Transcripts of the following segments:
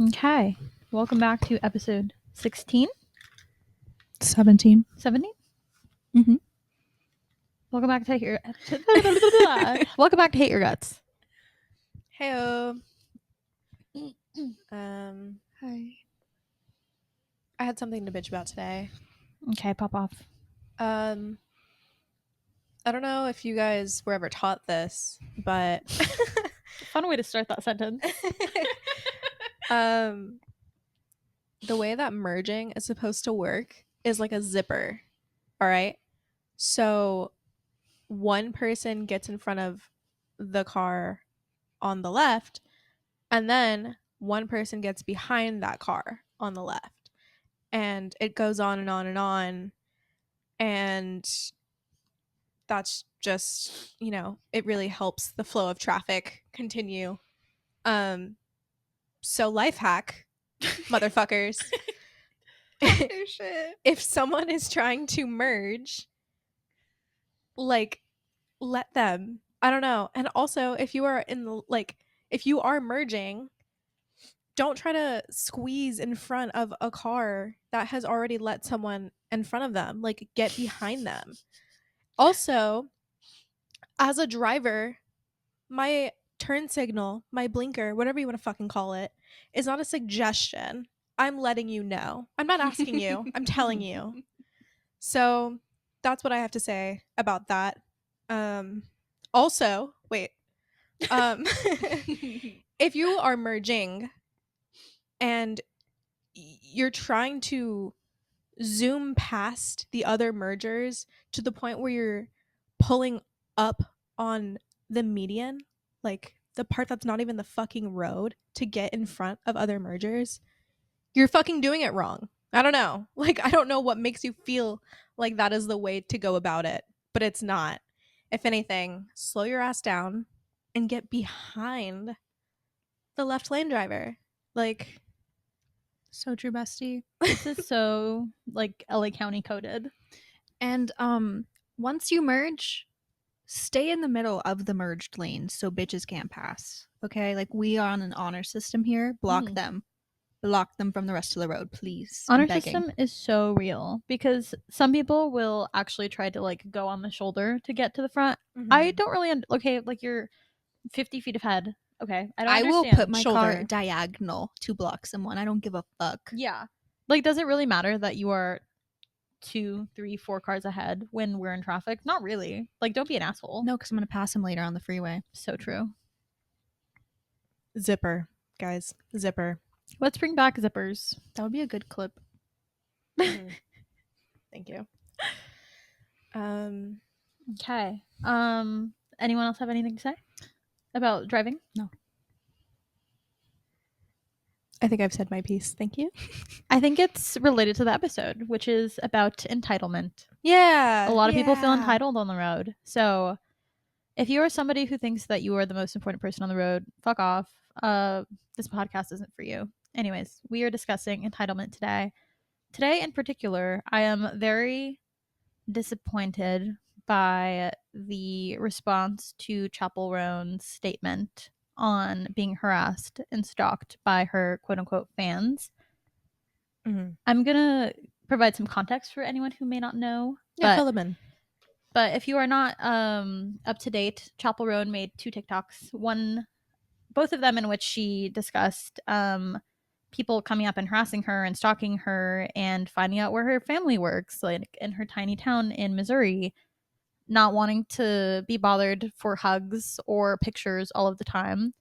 Okay. Welcome back to episode 16? 17. 17? Mm-hmm. Welcome back to Hate Your Welcome back to Hate Your Guts. Heyo. Hi. I had something to bitch about today. Okay, pop off. I don't know if you guys were ever taught this, but Fun way to start that sentence. the way that merging is supposed to work is like a zipper. All right. So one person gets in front of the car on the left, and then one person gets behind that car on the left. And it goes on and on and on. And that's just, it really helps the flow of traffic continue. So life hack, motherfuckers. If someone is trying to merge, like, let them. I don't know. And also, if you are if you are merging, don't try to squeeze in front of a car that has already let someone in front of them. Like, get behind them. Also, as a driver, my turn signal, my blinker, whatever you want to fucking call it, is not a suggestion. I'm letting you know. I'm not asking you. I'm telling you. So that's what I have to say about that. Also, wait. If you are merging and you're trying to zoom past the other mergers to the point where you're pulling up on the median, like the part that's not even the fucking road, to get in front of other mergers, you're fucking doing it wrong. I don't know. Like, I don't know what makes you feel like that is the way to go about it, but it's not. If anything, slow your ass down and get behind the left lane driver. Like, So true, bestie. This is so, like, LA County coded. And once you merge, stay in the middle of the merged lanes so bitches can't pass. Okay? Like, we are on an honor system here. Block them. Block them from the rest of the road, please. Honor I'm begging. system is so real because some people will actually try to, like, go on the shoulder to get to the front. I don't really okay, like, you're 50 feet ahead. Okay, I will understand. put my car Shoulder. diagonal to block someone. I don't give a fuck. Yeah. Like, does it really matter that you are 2, 3, 4 cars ahead when we're in traffic? Not really. Like, don't be an asshole. No, because I'm going to pass him later on the freeway. So true. Zipper, guys. Zipper. Let's bring back zippers. That would be a good clip. Thank you. Okay. Anyone else have anything to say about driving? No. I think I've said my piece. Thank you. I think it's related to the episode, which is about entitlement. Yeah. A lot of people feel entitled on the road. So if you are somebody who thinks that you are the most important person on the road, fuck off. This podcast isn't for you. Anyways, we are discussing entitlement today. Today in particular, I am very disappointed by the response to Chappell Roan's statement on being harassed and stalked by her quote-unquote fans. I'm going to provide some context for anyone who may not know. Yeah, fill them in. But if you are not up to date, Chappell Roan made 2 TikToks. Both of them in which she discussed people coming up and harassing her and stalking her and finding out where her family works, like in her tiny town in Missouri, not wanting to be bothered for hugs or pictures all of the time.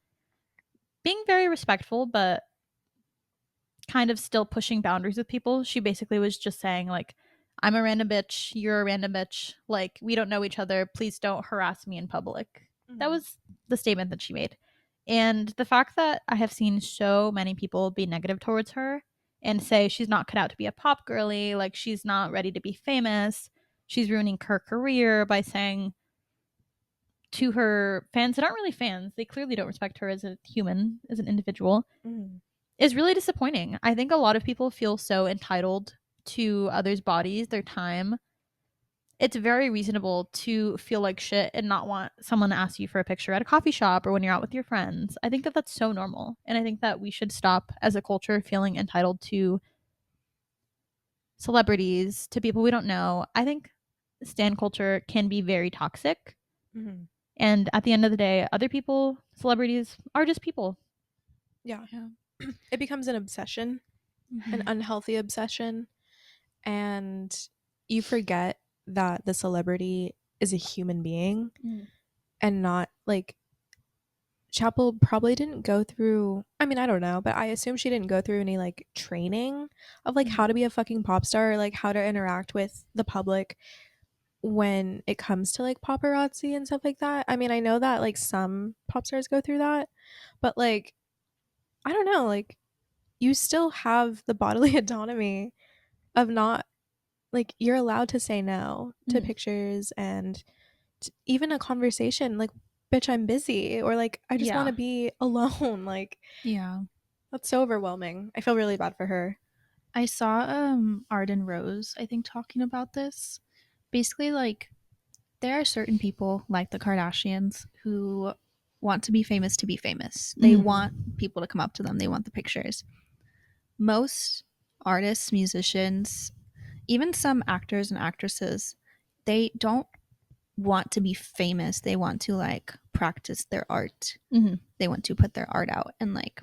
Being very respectful, but kind of still pushing boundaries with people. She basically was just saying, like, I'm a random bitch, you're a random bitch, like, we don't know each other, please don't harass me in public. That was the statement that she made. And the fact that I have seen so many people be negative towards her and say she's not cut out to be a pop girly, like she's not ready to be famous, she's ruining her career by saying to her fans that aren't really fans, they clearly don't respect her as a human, as an individual, is really disappointing. I think a lot of people feel so entitled to others' bodies, their time, it's very reasonable to feel like shit and not want someone to ask you for a picture at a coffee shop or when you're out with your friends. I think that that's so normal. And I think that we should stop as a culture feeling entitled to celebrities, to people we don't know. I think stan culture can be very toxic. Mm-hmm. And at the end of the day, other people, celebrities, are just people. Yeah. It becomes an obsession, an unhealthy obsession. And you forget that the celebrity is a human being and not like Chapel probably didn't go through, I mean, I don't know, but I assume she didn't go through any like training of like how to be a fucking pop star, or like how to interact with the public when it comes to like paparazzi and stuff like that. I mean, I know that like some pop stars go through that, but like I don't know, like you still have the bodily autonomy of not like you're allowed to say no to pictures and even a conversation like bitch I'm busy or like I just want to be alone. Like Yeah. that's so overwhelming. I feel really bad for her. I saw Arden Rose, I think, talking about this. Basically, like, there are certain people, like the Kardashians, who want to be famous to be famous. They want people to come up to them. They want the pictures. Most artists, musicians, even some actors and actresses, they don't want to be famous. They want to, like, practice their art. They want to put their art out. And, like,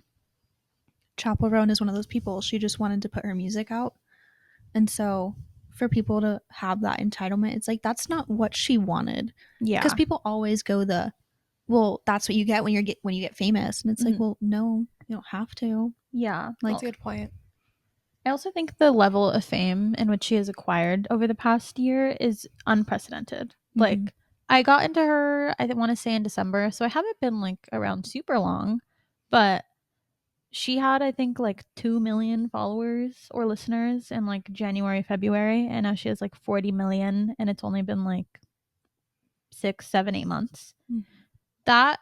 Chappell Roan is one of those people. She just wanted to put her music out. And so for people to have that entitlement, it's like that's not what she wanted. Yeah. Because people always go well, that's what you get when you get famous. And it's like, well, no, you don't have to. Yeah. Like, That's a good point. I also think the level of fame in which she has acquired over the past year is unprecedented. Like, I got into her, I want to say in December, so I haven't been like around super long, but she had, I think, like 2 million followers or listeners in like January, February, and now she has like 40 million, and it's only been like 6, 7, 8 months. That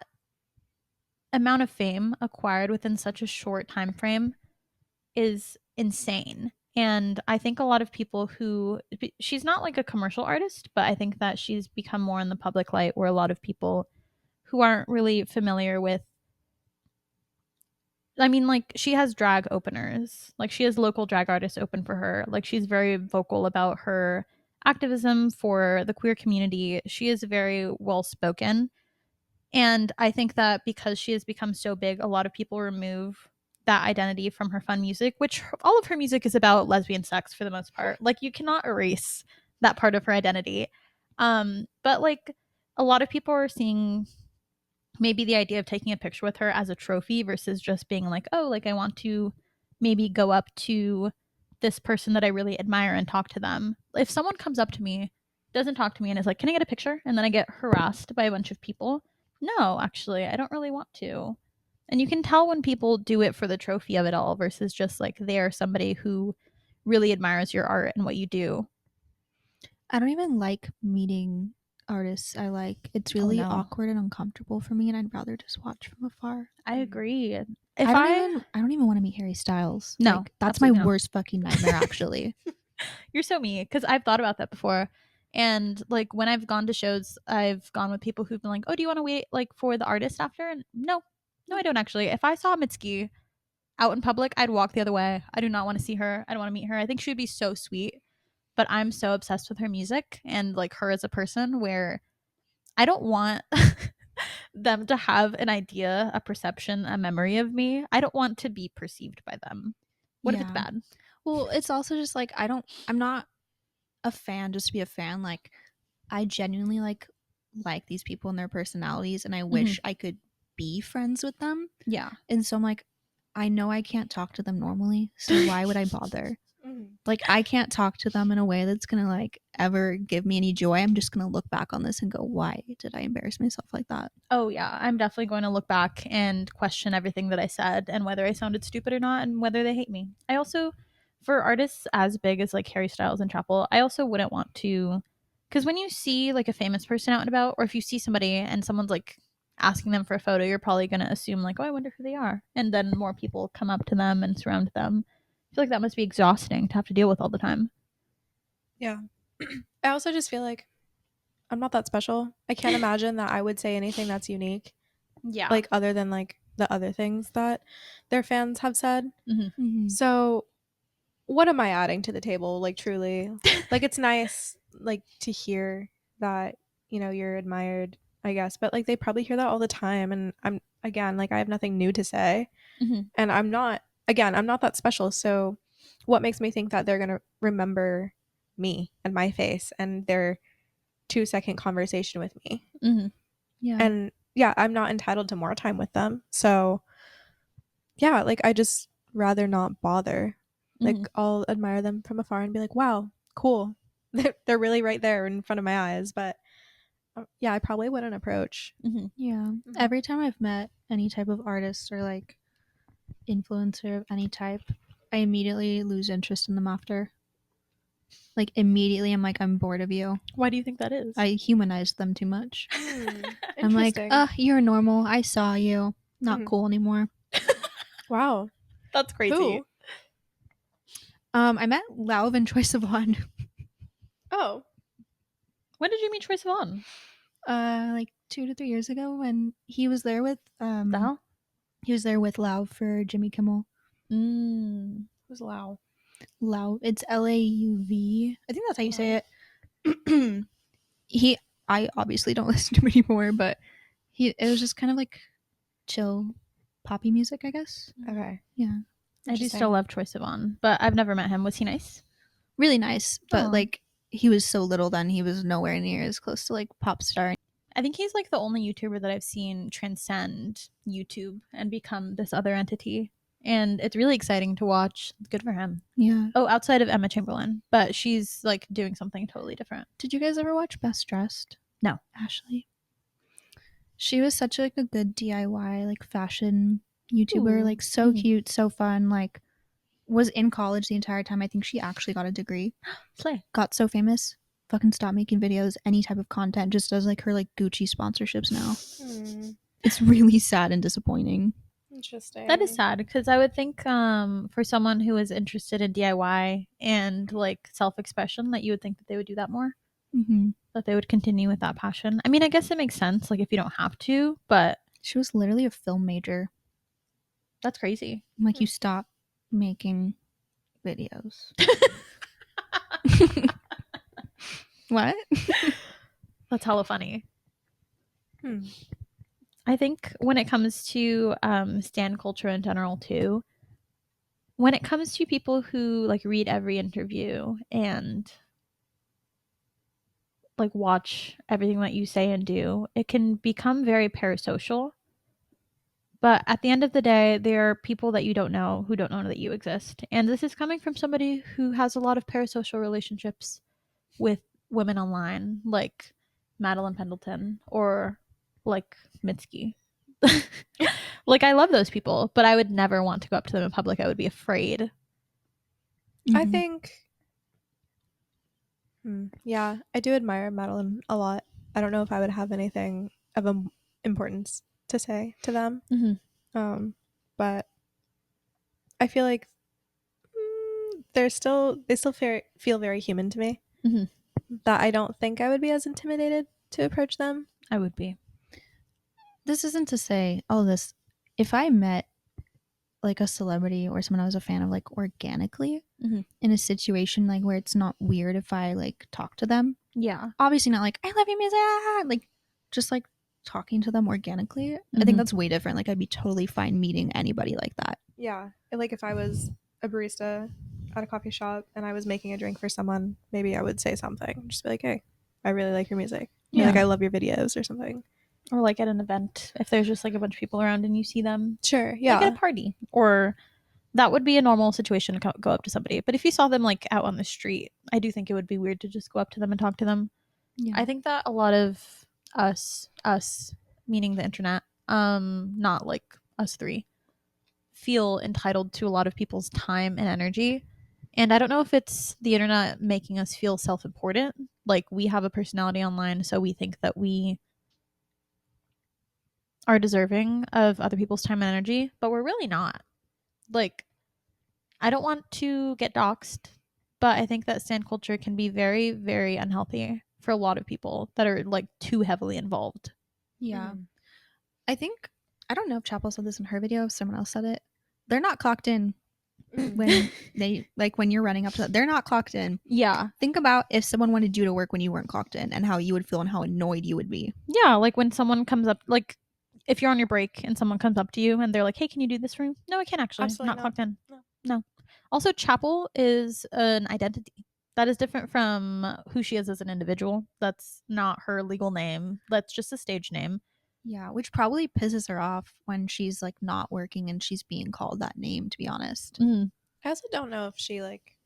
amount of fame acquired within such a short time frame is insane. And I think a lot of people who, she's not like a commercial artist, but I think that she's become more in the public light where a lot of people who aren't really familiar with, I mean, like, she has drag openers. Like, she has local drag artists open for her. Like, she's very vocal about her activism for the queer community. She is very well spoken. And I think that because she has become so big, a lot of people remove that identity from her fun music, which all of her music is about lesbian sex for the most part. Like, you cannot erase that part of her identity. But like, a lot of people are seeing maybe the idea of taking a picture with her as a trophy versus just being like, oh, like I want to maybe go up to this person that I really admire and talk to them. If someone comes up to me, doesn't talk to me, and is like, can I get a picture? And then I get harassed by a bunch of people. No, actually, I don't really want to. And you can tell when people do it for the trophy of it all versus just like they are somebody who really admires your art and what you do. I don't even like meeting artists I like. It's really awkward and uncomfortable for me, and I'd rather just watch from afar. I agree. I don't even want to meet Harry Styles. No, like, that's my worst fucking nightmare. Actually, you're so me because I've thought about that before. And like when I've gone to shows, I've gone with people who've been like, "Oh, do you want to wait like for the artist after?" And no, I don't actually. If I saw Mitski out in public, I'd walk the other way. I do not want to see her. I don't want to meet her. I think she would be so sweet, but I'm so obsessed with her music and like her as a person where I don't want them to have an idea, a perception, a memory of me. I don't want to be perceived by them. What if it's bad? Well, it's also just like I'm not a fan just to be a fan. Like, I genuinely like these people and their personalities, and I wish I could be friends with them. Yeah. And so I'm like, I know I can't talk to them normally, so why would I bother? Like, I can't talk to them in a way that's gonna like ever give me any joy. I'm just gonna look back on this and go, why did I embarrass myself like that? Oh yeah, I'm definitely going to look back and question everything that I said and whether I sounded stupid or not and whether they hate me. I also, for artists as big as like Harry Styles and Chappell, I also wouldn't want to, because when you see like a famous person out and about, or if you see somebody and someone's like asking them for a photo, you're probably going to assume like, oh, I wonder who they are. And then more people come up to them and surround them. I feel like that must be exhausting to have to deal with all the time. Yeah. I also just feel like I'm not that special. I can't imagine that I would say anything that's unique, Yeah. like other than like the other things that their fans have said. Mhm. So what am I adding to the table? Like truly, like it's nice like to hear that, you know, you're admired, I guess, but like they probably hear that all the time, and I'm again like I have nothing new to say, Mhm. and I'm not that special. So what makes me think that they're gonna remember me and my face and their 2-second conversation with me? Mhm. Yeah. And yeah, I'm not entitled to more time with them. So yeah, like I just rather not bother. Like Mhm. I'll admire them from afar and be like, wow, cool. They're really right there in front of my eyes. But yeah, I probably wouldn't approach. Mhm. Yeah. Every time I've met any type of artist or like influencer of any type, I immediately lose interest in them after. Like immediately I'm like, I'm bored of you. Why do you think that is? I humanized them too much. I'm like, Interesting. you're normal. I saw you. Not Mhm. cool anymore. Wow. That's crazy. Who? I met Lauv and Troye Sivan Oh. When did you meet Troye Sivan? like 2 to 3 years ago when he was there with Val? he was there with Lauv for Jimmy Kimmel. Who's Lau? Lauv. It's Lauv. I think that's how you say it. I obviously don't listen to him anymore, but it was just kind of like chill poppy music, I guess. Okay. Yeah. I do still love Troye Sivan, but I've never met him. Was he nice? Really nice, but Aw. like he was so little then, he was nowhere near as close to like pop star. I think he's like the only YouTuber that I've seen transcend YouTube and become this other entity. And it's really exciting to watch. Good for him. Yeah. Oh, outside of Emma Chamberlain, but she's like doing something totally different. Did you guys ever watch Best Dressed? No. Ashley. She was such like a good DIY like fashion YouTuber, Ooh. like so Mhm. cute, so fun, like was in college the entire time. I think she actually got a degree. Slay. Got so famous. Fucking stopped making videos, any type of content, just does like her like Gucci sponsorships now. It's really sad and disappointing. Interesting. That is sad because I would think for someone who is interested in DIY and like self-expression that you would think that they would do that more. Mm-hmm. That they would continue with that passion. I mean, I guess it makes sense like if you don't have to, but She was literally a film major. that's crazy. Like you stop making videos. What? That's hella funny. Hmm. I think when it comes to stan culture in general too, when it comes to people who like read every interview and like watch everything that you say and do, it can become very parasocial. But at the end of the day, there are people that you don't know who don't know that you exist. And this is coming from somebody who has a lot of parasocial relationships with women online, like Madeline Pendleton or like Mitski. Like, I love those people, but I would never want to go up to them in public. I would be afraid. I Mhm. think yeah, I do admire Madeline a lot. I don't know if I would have anything of importance to say to them. But I feel like they still feel very human to me. Mhm. That I don't think I would be as intimidated to approach them. I would be. This isn't to say, if I met like a celebrity or someone I was a fan of like organically Mhm. in a situation like where it's not weird if I like talk to them. Yeah. Obviously not like I love your music, like just like talking to them organically. I Mhm. think that's way different. Like I'd be totally fine meeting anybody like that. Yeah, like if I was a barista at a coffee shop and I was making a drink for someone, maybe I would say something. Just be like, hey, I really like your music. Or, Yeah. like I love your videos or something. Or like at an event, if there's just like a bunch of people around and you see them. Sure, yeah. Like at a party. Or that would be a normal situation to go up to somebody. But if you saw them like out on the street, I do think it would be weird to just go up to them and talk to them. Yeah. I think that a lot of us meaning the internet, not like us three, feel entitled to a lot of people's time and energy. And I don't know if it's the internet making us feel self-important. Like we have a personality online, so we think that we are deserving of other people's time and energy, but we're really not. Like, I don't want to get doxxed, but I think that stan culture can be very, very unhealthy for a lot of people that are like too heavily involved. Yeah. Mhm. I think, I don't know if Chapel said this in her video, if someone else said it. They're not clocked in Mhm. when they, like, when you're running up to that. They're not clocked in. Yeah. Think about if someone wanted you to work when you weren't clocked in and how you would feel and how annoyed you would be. Yeah, like when someone comes up, like if you're on your break and someone comes up to you and they're like, "Hey, can you do this for me?" No, I can't actually. Absolutely Not not. clocked in. No. No. Also, Chapel is an identity. That is different from who she is as an individual. That's not her legal name. That's just a stage name. Yeah, which probably pisses her off when she's like not working and she's being called that name, to be honest. Mm. I also don't know if she like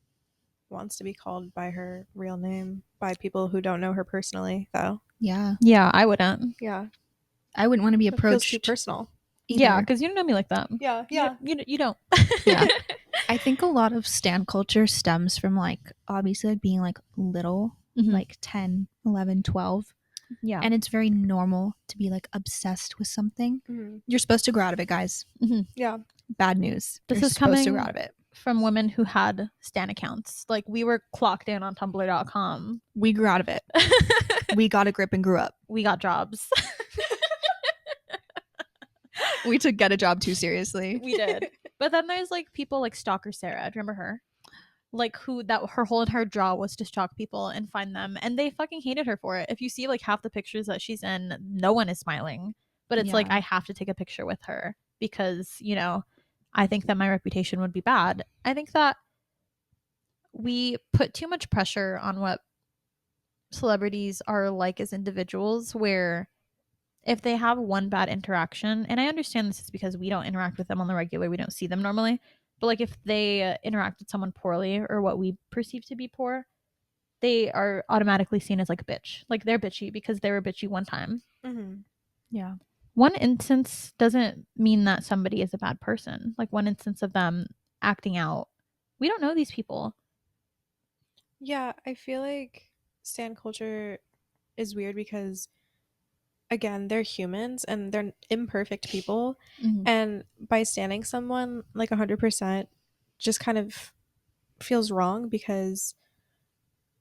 wants to be called by her real name by people who don't know her personally, though. Yeah. Yeah, I wouldn't. Yeah, I wouldn't want to be it feels too approached personal. either. Yeah, because you don't know me like that. Yeah, yeah. You don't. Yeah. I think a lot of stan culture stems from like obviously like, being like little, Mhm. like 10, 11, 12. Yeah. And it's very normal to be like obsessed with something. Mhm. You're supposed to grow out of it, guys. Yeah. Bad news. This You're is supposed to coming grow out of it. from women who had stan accounts. Like we were clocked in on tumblr.com. We grew out of it. We got a grip and grew up. We got jobs. We took get a job too seriously. We did. But then there's like people like Stalker Sarah. Do you remember her? Like who that her whole entire job was to stalk people and find them, and they fucking hated her for it. If you see like half the pictures that she's in, no one is smiling. But it's like Yeah. I have to take a picture with her because, you know, I think that my reputation would be bad. I think that we put too much pressure on what celebrities are like as individuals, where if they have one bad interaction, and I understand this is because we don't interact with them on the regular, we don't see them normally, but like if they interact with someone poorly or what we perceive to be poor, they are automatically seen as like a bitch. Like they're bitchy because they were bitchy one time. Mhm. Yeah. One instance doesn't mean that somebody is a bad person. Like one instance of them acting out, we don't know these people. Yeah, I feel like stan culture is weird because again, they're humans and they're imperfect people. Mhm. And by standing someone like 100% just kind of feels wrong because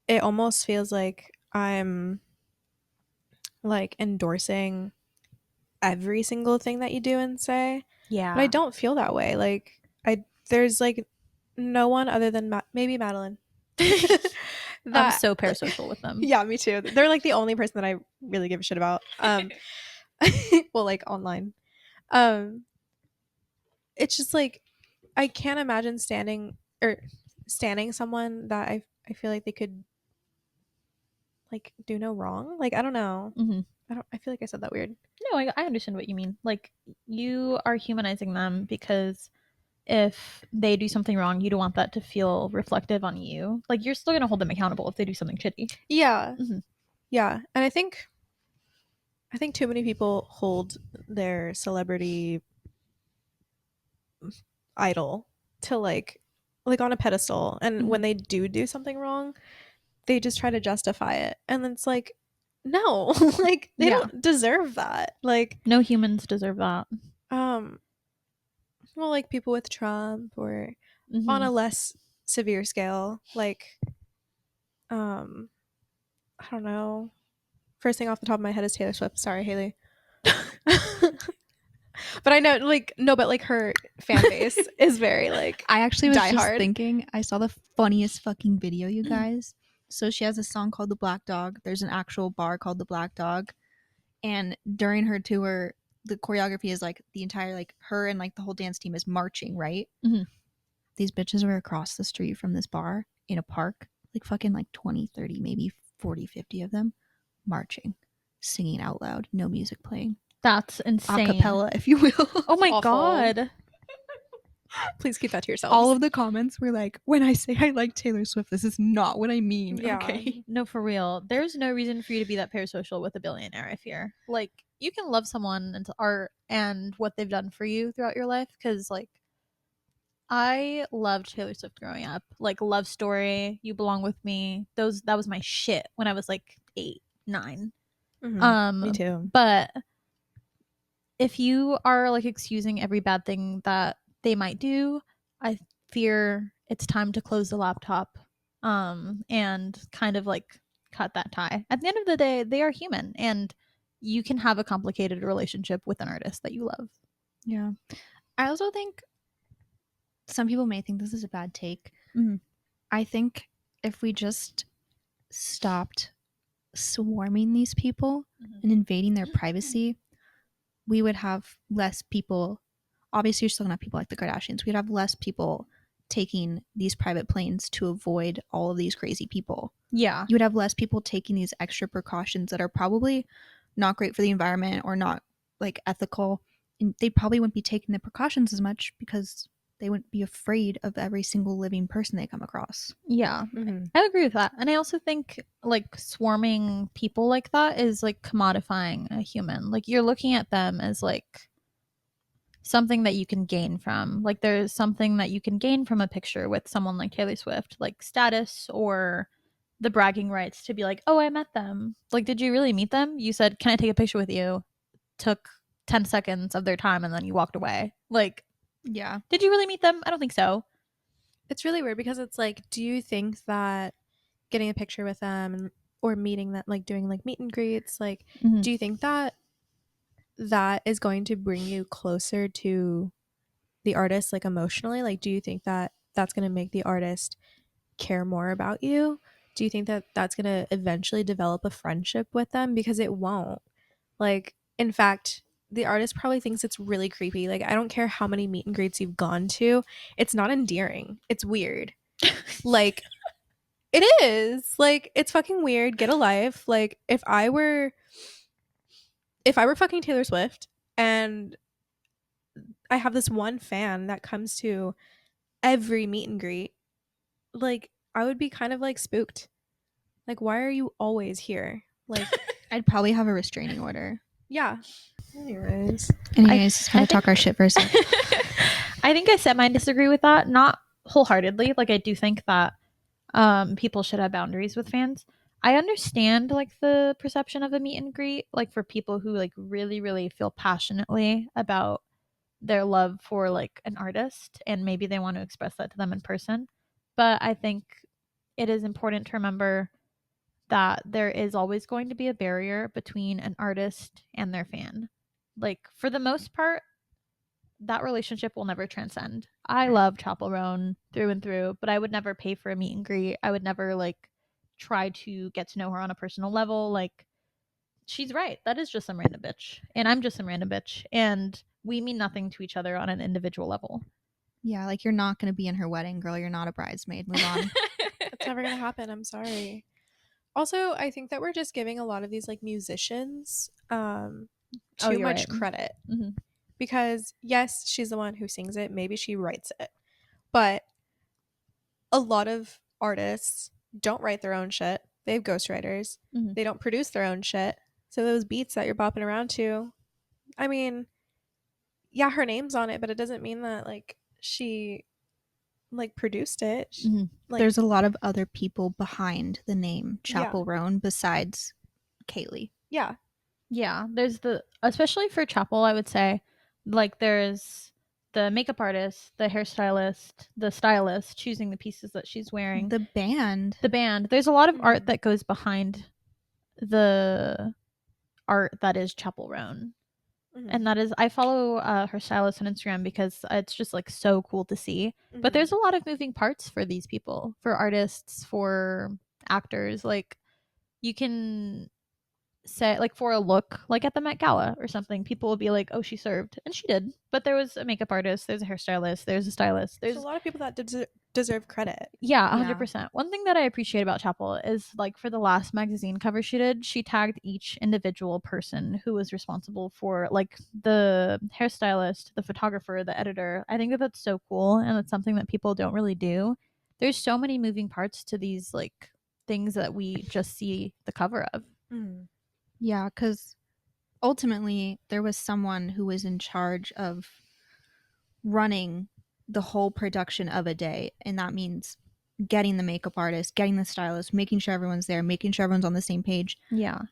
it almost feels like I'm like endorsing every single thing that you do and say. Yeah. But I don't feel that way. Like there's like no one other than maybe Madeline. I'm so parasocial with them. Yeah, me too. They're like the only person that I really give a shit about. Well, like online. It's just like I can't imagine standing someone that I feel like they could like do no wrong. Like I don't know. Mhm. I feel like I said that weird. No, I understand what you mean. Like you are humanizing them because if they do something wrong, you don't want that to feel reflective on you. Like you're still gonna hold them accountable if they do something shitty. Yeah. Mhm. Yeah. And I think too many people hold their celebrity idol to like on a pedestal, and Mhm. when they do something wrong, they just try to justify it, and then it's like no, like they Yeah. don't deserve that. Like No humans deserve that. well, like people with Trump or Mhm. on a less severe scale, like I don't know. First thing off the top of my head is Taylor Swift. Sorry, Haley. But I know, like, no, but like her fan base is very like I actually was Die just Hard. thinking, I saw the funniest fucking video, you guys. So she has a song called The Black Dog. There's an actual bar called The Black Dog. And during her tour, the choreography is like the entire, like her and like the whole dance team is marching, right? Mhm. These bitches were across the street from this bar in a park, like fucking like 20, 30, maybe 40, 50 of them marching, singing out loud, no music playing. That's insane. Acapella, if you will. Oh my Awful. god. Please keep that to yourselves. All of the comments were like, when I say I like Taylor Swift, this is not what I mean. Yeah. Okay. No, for real. There's no reason for you to be that parasocial with a billionaire, I fear. Like, you can love someone and art and what they've done for you throughout your life. Because, like, I loved Taylor Swift growing up. Like, Love Story, You Belong With Me. That was my shit when I was like 8, 9. Me too. But if you are like excusing every bad thing that they might do, I fear it's time to close the laptop and kind of like cut that tie. At the end of the day, they are human, and you can have a complicated relationship with an artist that you love. Yeah. I also think some people may think this is a bad take. Mhm. I think if we just stopped swarming these people and invading their privacy, we would have less people. Obviously, you're still gonna have people like the Kardashians. We'd have less people taking these private planes to avoid all of these crazy people. Yeah. You would have less people taking these extra precautions that are probably not great for the environment or not like ethical. And they probably wouldn't be taking the precautions as much because they wouldn't be afraid of every single living person they come across. Yeah. Mm-hmm. I agree with that. And I also think like swarming people like that is like commodifying a human. Like you're looking at them as like something that you can gain from. Like there's something that you can gain from a picture with someone like Taylor Swift, like status or the bragging rights to be like, oh, I met them. Like, did you really meet them? You said, can I take a picture with you? Took 10 seconds of their time and then you walked away. Like, Yeah. did you really meet them? I don't think so. It's really weird because it's like, do you think that getting a picture with them or meeting them, like doing like meet and greets, like, Mhm. do you think that that is going to bring you closer to the artist, like emotionally? Like, do you think that that's going to make the artist care more about you? Do you think that that's going to eventually develop a friendship with them? Because it won't. Like, in fact, the artist probably thinks it's really creepy. Like, I don't care how many meet and greets you've gone to, it's not endearing. It's weird. Like, it is. Like, it's fucking weird. Get a life. Like, if I were fucking Taylor Swift and I have this one fan that comes to every meet and greet, like, I would be kind of like spooked. Like, why are you always here? Like, I'd probably have a restraining order. yeah. Anyways, Anyways, I gotta think- talk our shit for a sec. I think I semi disagree with that. Not wholeheartedly. Like, I do think that people should have boundaries with fans. I understand like the perception of a meet and greet, like for people who like really, really feel passionately about their love for like an artist and maybe they want to express that to them in person. But I think it is important to remember that there is always going to be a barrier between an artist and their fan. Like for the most part, that relationship will never transcend. I love Chappell Roan through and through, but I would never pay for a meet and greet. I would never like try to get to know her on a personal level. Like she's right. That is just some random bitch. And I'm just some random bitch. And we mean nothing to each other on an individual level. Yeah, like you're not gonna be in her wedding, girl. You're not a bridesmaid. Move on. it's never gonna happen. I'm sorry. Also, I think that we're just giving a lot of these like musicians too you're much right. credit. Mhm. Because yes, she's the one who sings it. Maybe she writes it. But a lot of artists don't write their own shit. They have ghostwriters. Mhm. They don't produce their own shit. So those beats that you're bopping around to, I mean, yeah, her name's on it, but it doesn't mean that like she like produced it. Mhm. Like, There's a lot of other people behind the name Yeah. Chappell Roan besides Kaylee. yeah. Yeah, there's especially for Chappell, I would say, like there's the makeup artist, the hairstylist, the stylist choosing the pieces that she's wearing, The band. the band. There's a lot of art Mhm. that goes behind the art that is Chappell Roan. Mhm. And that is, I follow her stylist on Instagram because it's just like so cool to see. But Mhm. there's a lot of moving parts for these people, for artists, for actors. Like you can say like for a look like at the Met Gala or something, people will be like, oh, she served, and she did. But there was a makeup artist, there's a hairstylist, there's a stylist, There's there's a lot of people that deserve credit. yeah, Yeah. 100%. One thing that I appreciate about Chappell is like for the last magazine cover she did, she tagged each individual person who was responsible for like the hairstylist, the photographer, the editor. I think that that's so cool, and it's something that people don't really do. There's so many moving parts to these like things that we just see the cover of. Mm. Yeah, because ultimately there was someone who was in charge of running the whole production of a day. And that means getting the makeup artist, getting the stylist, making sure everyone's there, making sure everyone's on the same page. Yeah.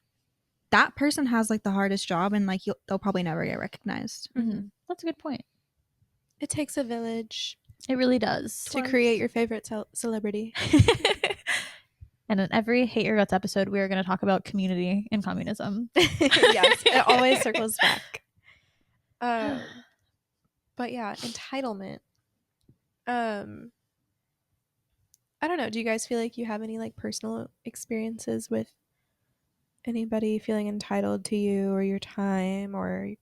That person has like the hardest job and like they'll probably never get recognized. Mhm. That's a good point. It takes a village It really does. to create your favorite celebrity. And in every Hate Your Guts episode, we are going to talk about community and communism. Yes, it always circles back. But yeah, entitlement. I don't know. Do you guys feel like you have any like personal experiences with anybody feeling entitled to you or your time or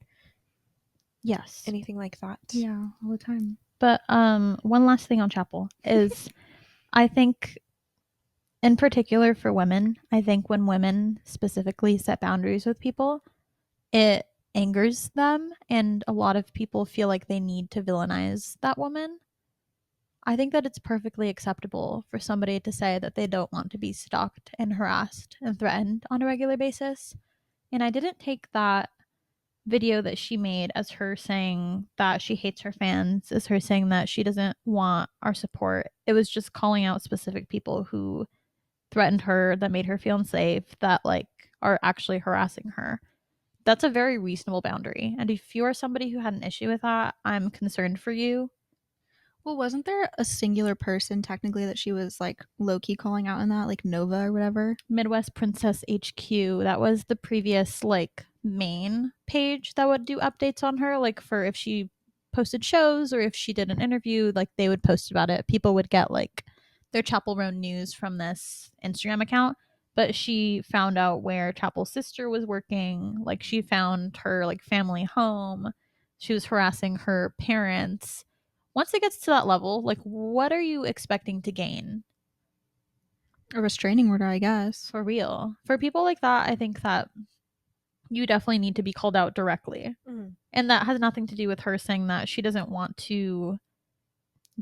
Yes. anything like that? Yeah, all the time. But one last thing on Chapel is I think in particular for women, I think when women specifically set boundaries with people, it angers them and a lot of people feel like they need to villainize that woman. I think that it's perfectly acceptable for somebody to say that they don't want to be stalked and harassed and threatened on a regular basis. And I didn't take that video that she made as her saying that she hates her fans, as her saying that she doesn't want our support. It was just calling out specific people who threatened her, that made her feel unsafe, that like are actually harassing her. That's a very reasonable boundary. And if you are somebody who had an issue with that, I'm concerned for you. Well, wasn't there a singular person technically that she was like low key calling out in that, like Nova or whatever? Midwest Princess HQ. That was the previous like main page that would do updates on her, like for if she posted shows or if she did an interview, like they would post about it. People would get like their Chapel Roan news from this Instagram account. But she found out where Chapel's sister was working. Like she found her like family home. She was harassing her parents. Once it gets to that level, like what are you expecting to gain? A restraining order, I guess. For real. For people like that, I think that you definitely need to be called out directly. Mm. And that has nothing to do with her saying that she doesn't want to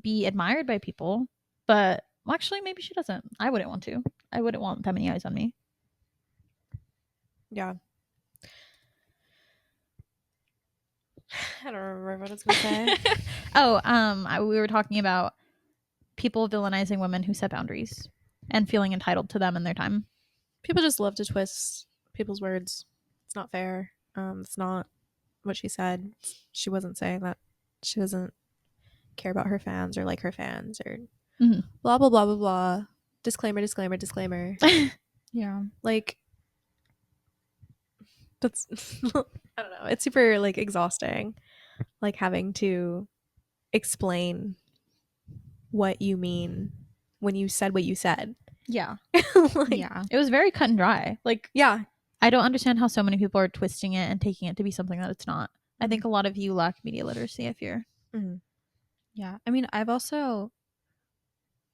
be admired by people. But well, actually, maybe she doesn't. I wouldn't want to. I wouldn't want that many eyes on me. Yeah. I don't remember what I was going to say. We were talking about people villainizing women who set boundaries and feeling entitled to them and their time. People just love to twist people's words. It's not fair. It's not what she said. She wasn't saying that she doesn't care about her fans or like her fans or blah, blah, blah, blah, blah. Disclaimer, disclaimer, disclaimer. Yeah. Like, that's, I don't know. It's super like exhausting, like having to explain what you mean when you said what you said. Yeah. Like, Yeah. It was very cut and dry. Like, yeah. I don't understand how so many people are twisting it and taking it to be something that it's not. I think a lot of you lack media literacy, I fear. Mm-hmm. Yeah. I mean, I've also,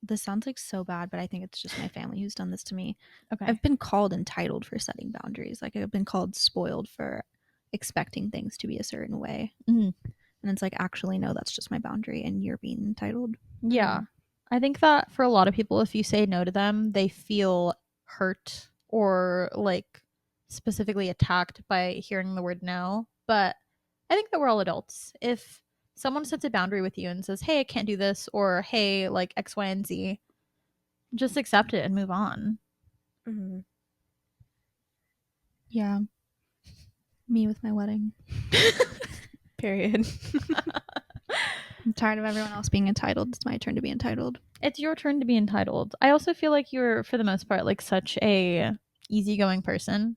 this sounds like so bad, but I think it's just my family who's done this to me. Okay. I've been called entitled for setting boundaries. Like I've been called spoiled for expecting things to be a certain way. Mhm. And it's like, actually, no, that's just my boundary and you're being entitled. Yeah. I think that for a lot of people, if you say no to them, they feel hurt or like specifically attacked by hearing the word no. But I think that we're all adults. If someone sets a boundary with you and says, hey, I can't do this, or hey, like X, Y, and Z, just accept it and move on. Mm-hmm. Yeah. Me with my wedding. Period. I'm tired of everyone else being entitled. It's my turn to be entitled. It's your turn to be entitled. I also feel like you're, for the most part, like such a easygoing person.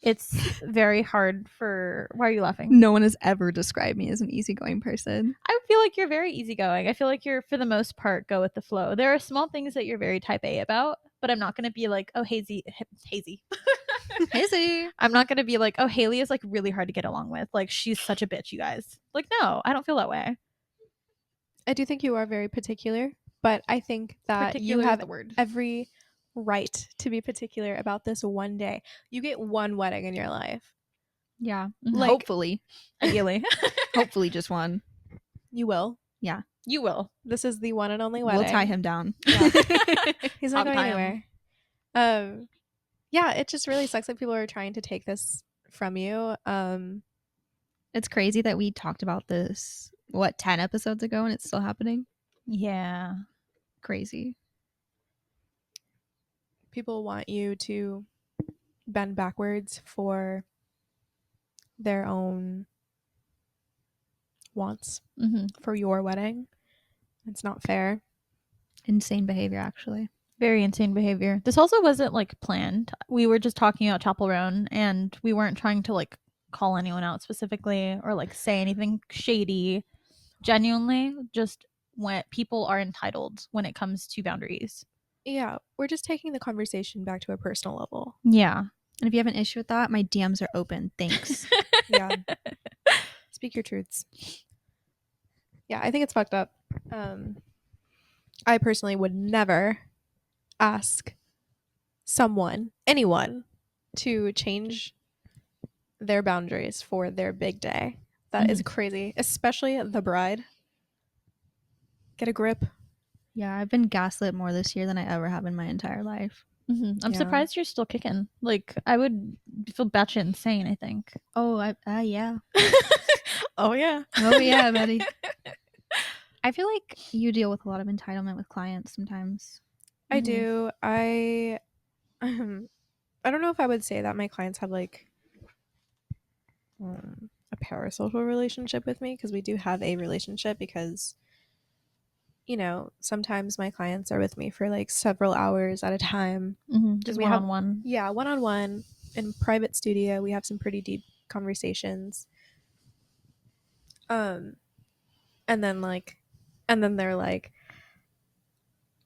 It's very hard for. Why are you laughing? No one has ever described me as an easygoing person. I feel like you're very easygoing. I feel like you're, for the most part, go with the flow. There are small things that you're very type A about, but I'm not going to be like, oh, hazy. Hazy. I'm not going to be like, oh, Haley is like really hard to get along with. Like, she's such a bitch, you guys. Like, no, I don't feel that way. I do think you are very particular, but I think that Particular you is have the word. every right to be particular about this one day. You get one wedding in your life. Yeah. Like- Hopefully. Ideally. Hopefully just one. You will. Yeah. You will. This is the one and only wedding. We'll tie him down. Yeah. He's not I'll going tie him. anywhere. Yeah, it just really sucks that people are trying to take this from you. It's crazy that we talked about this, 10 episodes ago and it's still happening? Yeah. Crazy. People want you to bend backwards for their own wants Mm-hmm. for your wedding. It's not fair. Insane behavior, actually. Very insane behavior. This also wasn't like planned. We were just talking about Chapel Roan, and we weren't trying to like call anyone out specifically or like say anything shady. Genuinely, just when people are entitled when it comes to boundaries. Yeah, we're just taking the conversation back to a personal level. Yeah. And if you have an issue with that, my DMs are open. Thanks. Yeah. Speak your truths. Yeah, I think it's fucked up. I personally would never ask anyone, to change their boundaries for their big day. That is crazy, especially the bride. Get a grip. Yeah, I've been gaslit more this year than I ever have in my entire life. I'm Yeah. surprised you're still kicking. Like, I would feel batshit insane, I think. Oh, yeah. Oh yeah. Oh yeah, buddy. I feel like you deal with a lot of entitlement with clients sometimes. I do. I don't know if I would say that my clients have like a parasocial relationship with me, because we do have a relationship, because sometimes my clients are with me for like several hours at a time. Just we one have on one. Yeah, one-on-one in private studio. We have some pretty deep conversations. And then they're like,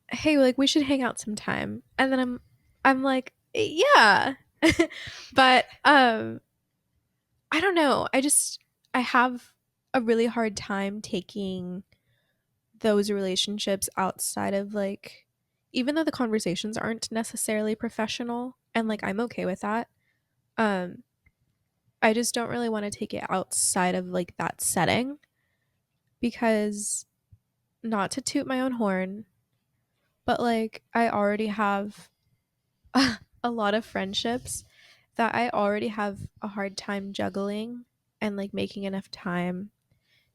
hey, like we should hang out sometime. And then I'm like, yeah. But I don't know. I have a really hard time taking those relationships outside of like, even though the conversations aren't necessarily professional, and like I'm okay with that. I just don't really want to take it outside of like that setting, because, not to toot my own horn, but like I already have a lot of friendships that I already have a hard time juggling and like making enough time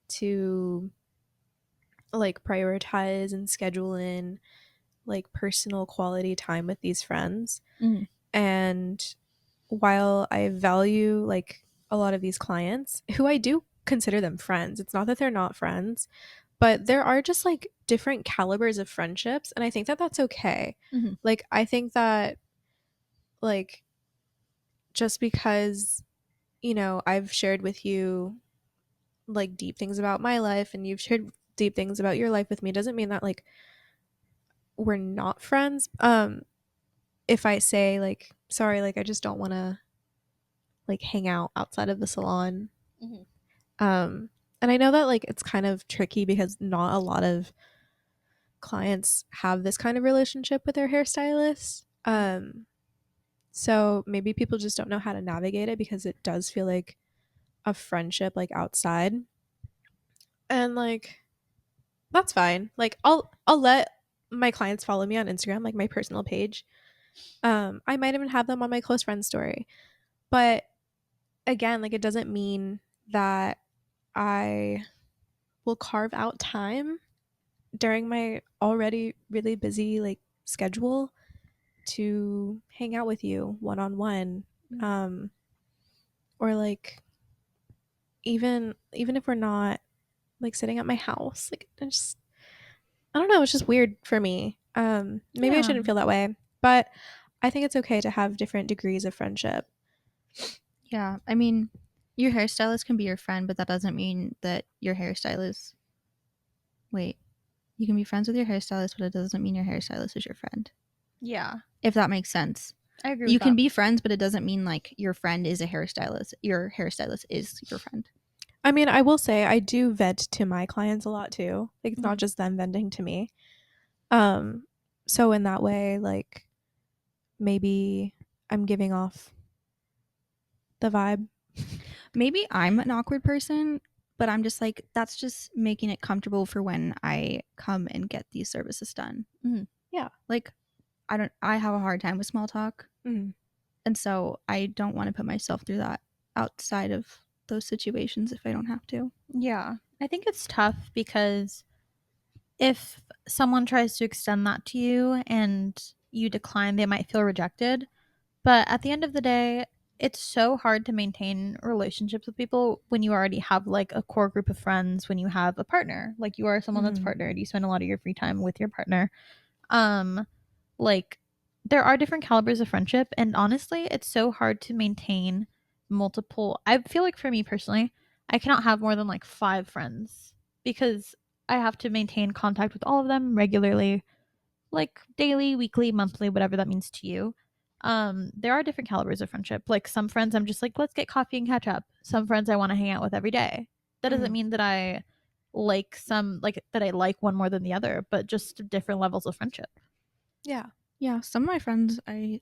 to like prioritize and schedule in like personal quality time with these friends. And while I value like a lot of these clients, who I do consider them friends, it's not that they're not friends, but there are just like different calibers of friendships, and I think that that's okay. Like I think that, like, just because I've shared with you like deep things about my life, and you've shared deep things about your life with me, doesn't mean that like we're not friends. If I say like, sorry, like I just don't want to like hang out outside of the salon. And I know that like it's kind of tricky, because not a lot of clients have this kind of relationship with their hairstylist. So maybe people just don't know how to navigate it, because it does feel like a friendship like outside. And like that's fine. Like I'll let my clients follow me on Instagram, like my personal page. I might even have them on my close friends story. But again, like it doesn't mean that I will carve out time during my already really busy like schedule to hang out with you one on one. Or like even if we're not like sitting at my house, like I don't know, it's just weird for me. Maybe I shouldn't feel that way, but I think it's okay to have different degrees of friendship. Yeah, I mean, your hairstylist can be your friend, but that doesn't mean that your hairstylist. Wait, you can be friends with your hairstylist, but it doesn't mean your hairstylist is your friend. Yeah. If that makes sense. I agree with You can that. be friends, but it doesn't mean like your friend is a hairstylist. Your hairstylist is your friend. I mean, I will say I do vent to my clients a lot too. Like it's not just them venting to me. So in that way, like maybe I'm giving off the vibe. Maybe I'm an awkward person, but I'm just like, that's just making it comfortable for when I come and get these services done. Yeah. Like, I have a hard time with small talk. And so I don't want to put myself through that outside of those situations if I don't have to. Yeah. I think it's tough because if someone tries to extend that to you and you decline, they might feel rejected. But at the end of the day, it's so hard to maintain relationships with people when you already have like a core group of friends, when you have a partner, like you are someone that's partnered, you spend a lot of your free time with your partner. like there are different calibers of friendship, and honestly, it's so hard to maintain multiple. I feel like for me personally, I cannot have more than like 5 friends because I have to maintain contact with all of them regularly, like daily, weekly, monthly, whatever that means to you. There are different calibers of friendship. Like some friends I'm just like, let's get coffee and catch up. Some friends I want to hang out with every day. That doesn't mean that I like that I like one more than the other, but just different levels of friendship. Yeah. Yeah, some of my friends I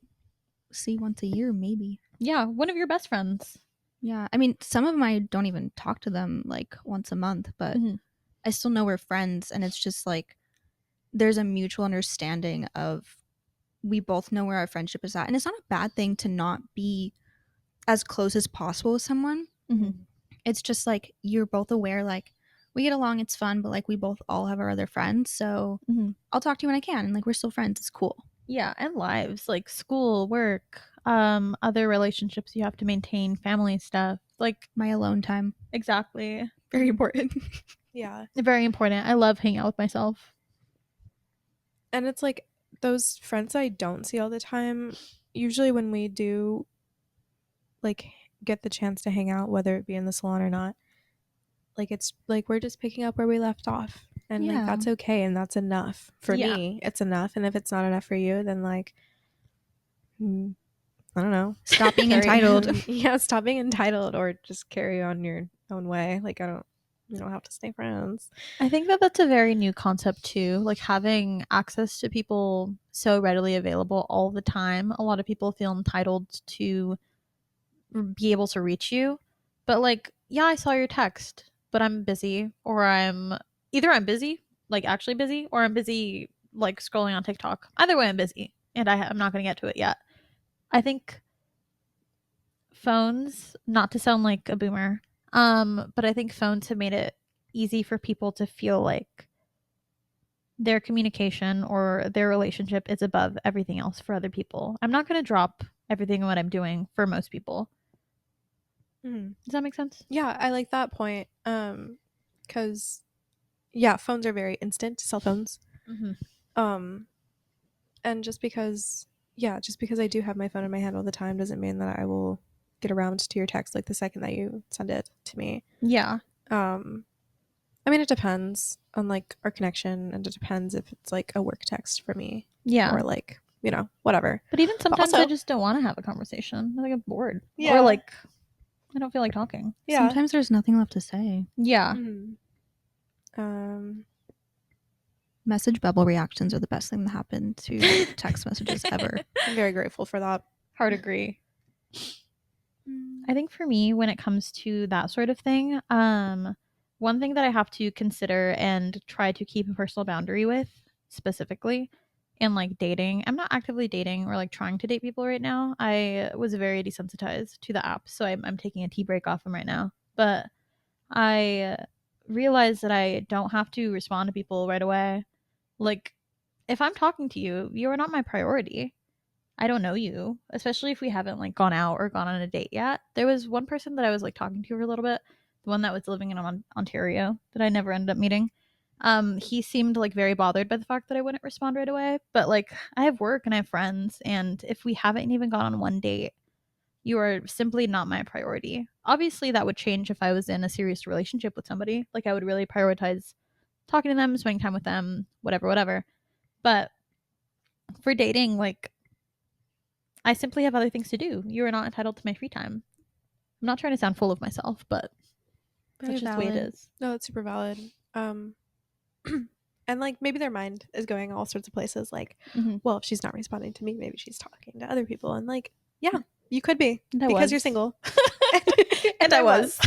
see once a year, maybe. Yeah, one of your best friends. Yeah, I mean, some of them I don't even talk to them like once a month, but I still know we're friends, and it's just like there's a mutual understanding of we both know where our friendship is at, and it's not a bad thing to not be as close as possible with someone. It's just like you're both aware, like we get along, it's fun, but like we both all have our other friends, so I'll talk to you when I can, and like we're still friends. It's cool. Yeah, and lives like school, work, other relationships you have to maintain, family stuff, like my alone time. Exactly. Very important. Yeah. Very important. I love hanging out with myself. And it's like those friends I don't see all the time, usually when we do like get the chance to hang out, whether it be in the salon or not, like it's like we're just picking up where we left off, and like that's okay, and that's enough for me. It's enough, and if it's not enough for you, then like I don't know, stop being entitled. Yeah, stop being entitled, or just carry on your own way. Like you don't have to stay friends. I think that that's a very new concept too, like having access to people so readily available all the time. A lot of people feel entitled to be able to reach you, but like, yeah, I saw your text, but I'm busy, or I'm busy, like actually busy, or I'm busy like scrolling on TikTok. Either way, I'm busy, and I'm not going to get to it yet. I think phones, not to sound like a boomer, but I think phones have made it easy for people to feel like their communication or their relationship is above everything else for other people. I'm not going to drop everything in what I'm doing for most people. Does that make sense? Yeah, I like that point. Because yeah, phones are very instant, cell phones. And just because I do have my phone in my hand all the time doesn't mean that I will get around to your text like the second that you send it to me. Yeah. I mean, it depends on like our connection, and it depends if it's like a work text for me. Yeah. Or like, you know, whatever. But even sometimes also, I just don't want to have a conversation. I think I'm bored. Yeah. Or like I don't feel like talking. Yeah. Sometimes there's nothing left to say. Yeah. Message bubble reactions are the best thing that happened to text messages ever. I'm very grateful for that. Hard agree. I think for me, when it comes to that sort of thing, one thing that I have to consider and try to keep a personal boundary with specifically in like dating, I'm not actively dating or like trying to date people right now. I was very desensitized to the app, so I'm taking a tea break off them right now. But I realized that I don't have to respond to people right away. Like, if I'm talking to you, you are not my priority. I don't know you, especially if we haven't like gone out or gone on a date yet. There was one person that I was like talking to for a little bit, the one that was living in Ontario that I never ended up meeting. He seemed like very bothered by the fact that I wouldn't respond right away, but like I have work and I have friends, and if we haven't even gone on one date, you are simply not my priority. Obviously, that would change if I was in a serious relationship with somebody. Like I would really prioritize talking to them, spending time with them, whatever. But for dating, like I simply have other things to do. You are not entitled to my free time. I'm not trying to sound full of myself, but that's just the way it is. No, that's super valid. And like maybe their mind is going all sorts of places. Like, well, if she's not responding to me, maybe she's talking to other people. And like, yeah, you could be because you're single. and I was.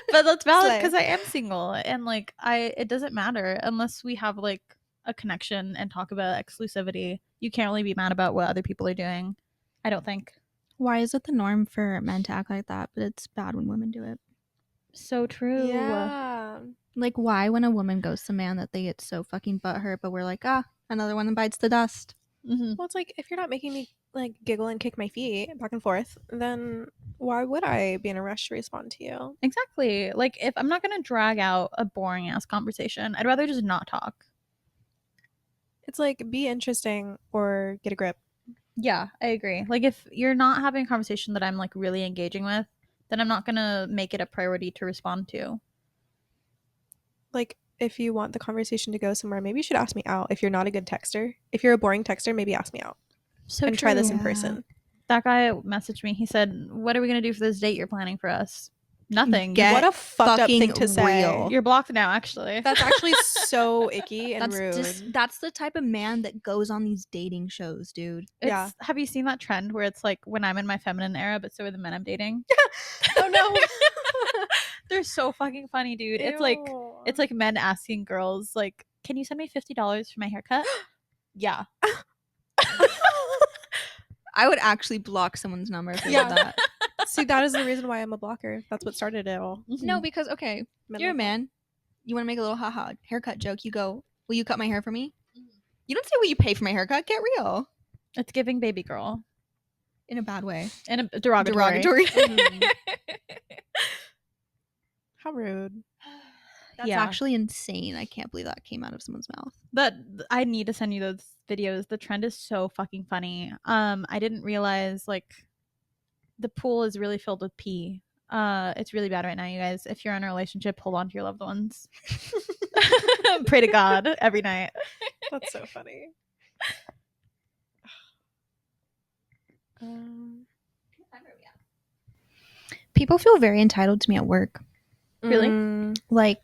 But that's valid because I am single, and like it doesn't matter unless we have like a connection and talk about exclusivity. You can't really be mad about what other people are doing, I don't think. Why is it the norm for men to act like that, but it's bad when women do it? So true. Yeah. Like, why when a woman ghosts a man that they get so fucking butthurt, but we're like, another one bites the dust. Well, it's like if you're not making me like giggle and kick my feet back and forth, then why would I be in a rush to respond to you? Exactly. Like if I'm not gonna drag out a boring ass conversation, I'd rather just not talk. It's like, be interesting or get a grip. Yeah, I agree. Like if you're not having a conversation that I'm like really engaging with, then I'm not gonna make it a priority to respond to. Like, if you want the conversation to go somewhere, maybe you should ask me out. If you're not a good texter, if you're a boring texter, maybe ask me out So and try this in Yeah. person. That guy messaged me. He said, "What are we gonna do for this date you're planning for us?" Nothing. Get What a fucked up thing fucking to say. real. You're blocked now, actually. That's actually so icky and rude. That's the type of man that goes on these dating shows, dude. Yeah. Have you seen that trend where it's like when I'm in my feminine era, but so are the men I'm dating? Oh no. They're so fucking funny, dude. It's like men asking girls, like, "Can you send me $50 for my haircut?" Yeah. I would actually block someone's number if they Yeah. did that. See, that is the reason why I'm a blocker. That's what started it all. No, because okay, Men you're a like that. man. You want to make a little haha haircut joke. You go, "Will you cut my hair for me?" You don't say, "Will you pay for my haircut?" Get real. It's giving baby girl In a bad way. in a derogatory. Mhm. How rude. That's Yeah. actually insane. I can't believe that came out of someone's mouth. But I need to send you those videos. The trend is so fucking funny. I didn't realize like the pool is really filled with pee. It's really bad right now, you guys. If you're in a relationship, hold on to your loved ones. Pray to God every night. That's so funny. People feel very entitled to me at work. Really? Like,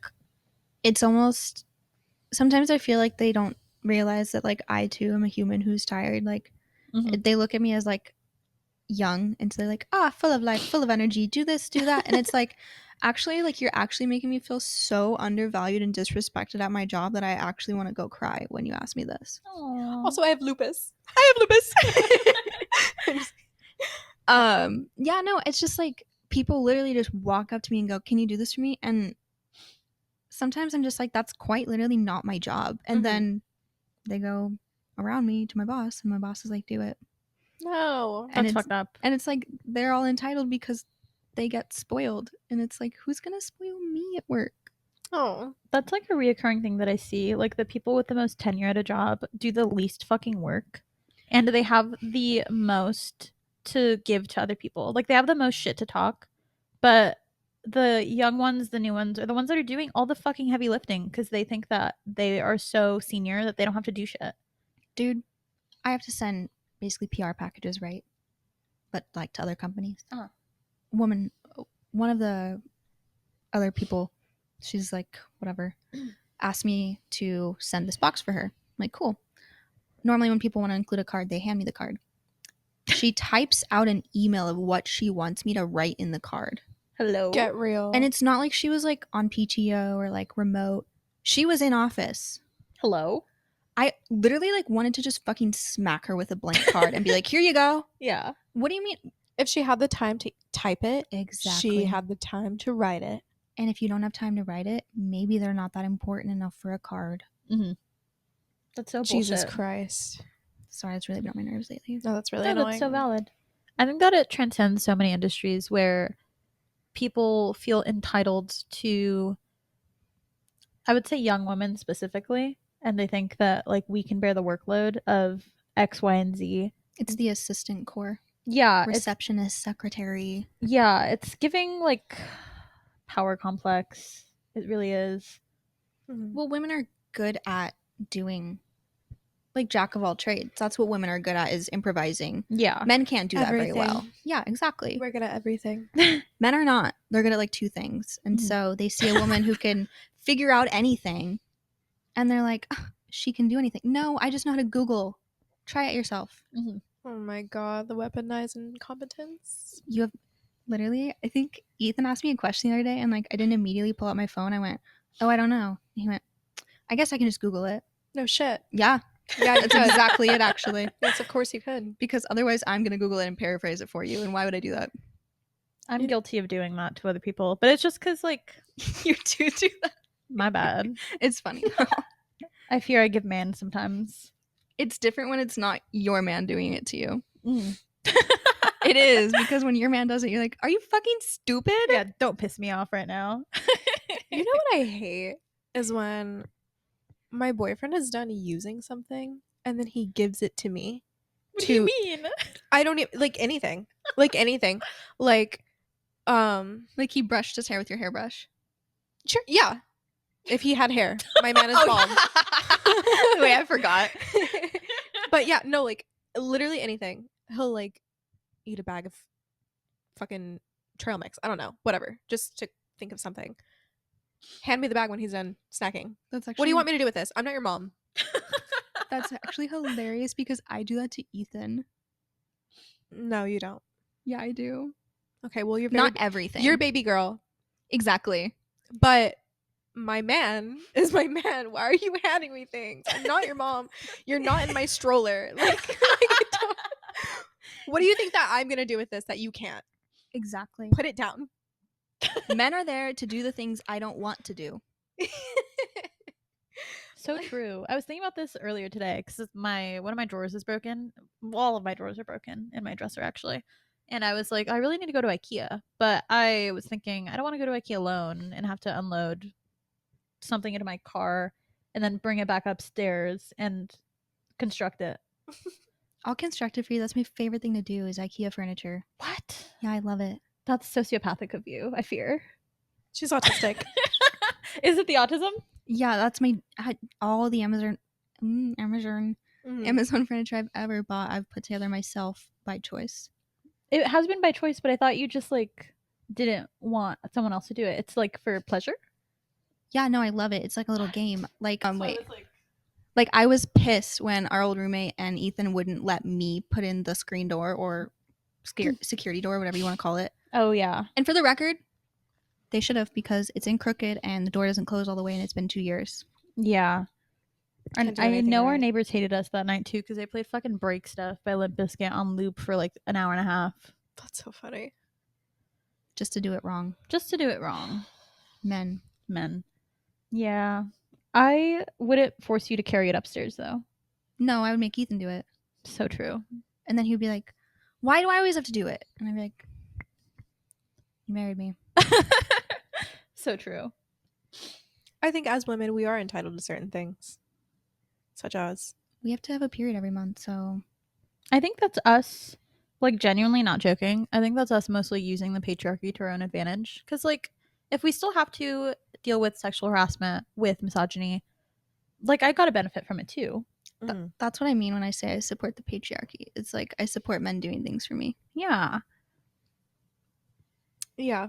it's almost, sometimes I feel like they don't realize that, like, I too am a human who's tired. Like, Mhm. they look at me as, like, young, and so they're like, full of life, full of energy, do this, do that. And it's like, actually, like, you're actually making me feel so undervalued and disrespected at my job that I actually want to go cry when you ask me this. Aw. Also, I have lupus. Yeah, no, it's just like people literally just walk up to me and go, "Can you do this for me?" And sometimes I'm just like, that's quite literally not my job. And Mhm. then they go around me to my boss, and my boss is like, "Do it." No. And That's it's fucked up. and it's like they're all entitled because they get spoiled. And it's like, who's gonna spoil me at work? Oh. That's like a reoccurring thing that I see. Like the people with the most tenure at a job do the least fucking work, and they have the most to give to other people. Like they have the most shit to talk, but the young ones, the new ones, are the ones that are doing all the fucking heavy lifting because they think that they are so senior that they don't have to do shit. Dude, I have to send basically PR packages, right? But like to other companies. Uh-huh. One of the other people, she's like, whatever, asked me to send this box for her. I'm like, cool. Normally when people want to include a card, they hand me the card. She types out an email of what she wants me to write in the card. Hello. Get real. And it's not like she was like on PTO or like remote. She was in office. Hello. I literally like wanted to just fucking smack her with a blank card and be like, "Here you go." Yeah. What do you mean? if she had the time to type it, Exactly. she had the time to write it. And if you don't have time to write it, maybe they're not that important enough for a card. Mm-hmm. That's so Jesus bullshit. Christ. Sorry, it's really been on my nerves lately. No, that's really No, annoying. that's so valid. I think that it transcends so many industries where people feel entitled to, I would say young women specifically, and they think that like we can bear the workload of X, Y, and Z. It's the assistant core. Yeah, Receptionist, secretary. it's giving like power complex. It really is. Mhm. Well, women are good at doing like jack of all trades. That's what women are good at, is improvising. Yeah. Men can't do that very well. Everything. Yeah, exactly. We're good at everything. Men are not. They're good at like two things. And Mhm. so they see a woman who can figure out anything and they're like, "Ah, she can do anything." No, I just know how to Google. Try it yourself. Oh my god, the weaponized incompetence. You have literally, I think Ethan asked me a question the other day and like I didn't immediately pull out my phone. I went, "Oh, I don't know." And he went, "I guess I can just Google it." No shit. Yeah, Yeah, you that's could. exactly it actually. Yes, of course you could. Because otherwise I'm going to Google it and paraphrase it for you. And why would I do that? I'm guilty of doing that to other people, but it's just because like You do that. my bad. It's funny. I fear I give man sometimes. It's different when it's not your man doing it to you. Mm. It is, because when your man does it, you're like, "Are you fucking stupid?" Yeah, don't piss me off right now. You know what I hate is when my boyfriend is done using something and then he gives it to me. What do you mean? I don't even like anything. Like anything. Like Like he brushed his hair with your hairbrush. sure, yeah. If he had hair. My man is bald. Wait, I forgot. But yeah, no, like literally anything. He'll like eat a bag of fucking trail mix. I don't know. Whatever. Just to think of something. Hand me the bag when he's done snacking. That's actually What do you want me to do with this? I'm not your mom. That's actually hilarious because I do that to Ethan. No, you don't. Yeah, I do. Okay, well, you're Not everything. You're a baby girl. Exactly. But my man is my man. Why are you handing me things? I'm not your mom. You're not in my stroller. Like what do you think that I'm gonna do with this that you can't? Exactly. Put it down. Men are there to do the things I don't want to do. So true. I was thinking about this earlier today because one of my drawers is broken. All of my drawers are broken in my dresser, actually. And I was like, I really need to go to IKEA. But I was thinking, I don't want to go to IKEA alone and have to unload something into my car and then bring it back upstairs and construct it. I'll construct it for you. That's my favorite thing to do is IKEA furniture. What? Yeah, I love it. That's sociopathic of you, I fear. She's autistic. Is it the autism? Yeah, that's all the Amazon furniture I've ever bought. I've put together myself by choice. It has been by choice, but I thought you just like didn't want someone else to do it. It's like for pleasure. Yeah, no, I love it. It's like a little game. Like wait. Like I was pissed when our old roommate and Ethan wouldn't let me put in the screen door or security door, whatever you want to call it. Oh yeah. And for the record, they should have because it's in crooked and the door doesn't close all the way and it's been 2 years. Yeah. Can't And do I anything know our right. neighbors hated us that night too because they played fucking Break Stuff by Limp Bizkit on loop for like an hour and a half. That's so funny. Just to do it wrong. Just to do it wrong. Men. Yeah. I wouldn't force you to carry it upstairs though. No, I would make Ethan do it. So true. And then he would be like, why do I always have to do it? And I'd be like, you married me. So true. I think as women we are entitled to certain things. Such as We have to have a period every month, so I think that's us, like genuinely not joking. I think that's us mostly using the patriarchy to our own advantage. Because like if we still have to deal with sexual harassment, with misogyny, like I got to benefit from it too. that's what I mean when I say I support the patriarchy. It's like I support men doing things for me. Yeah. Yeah.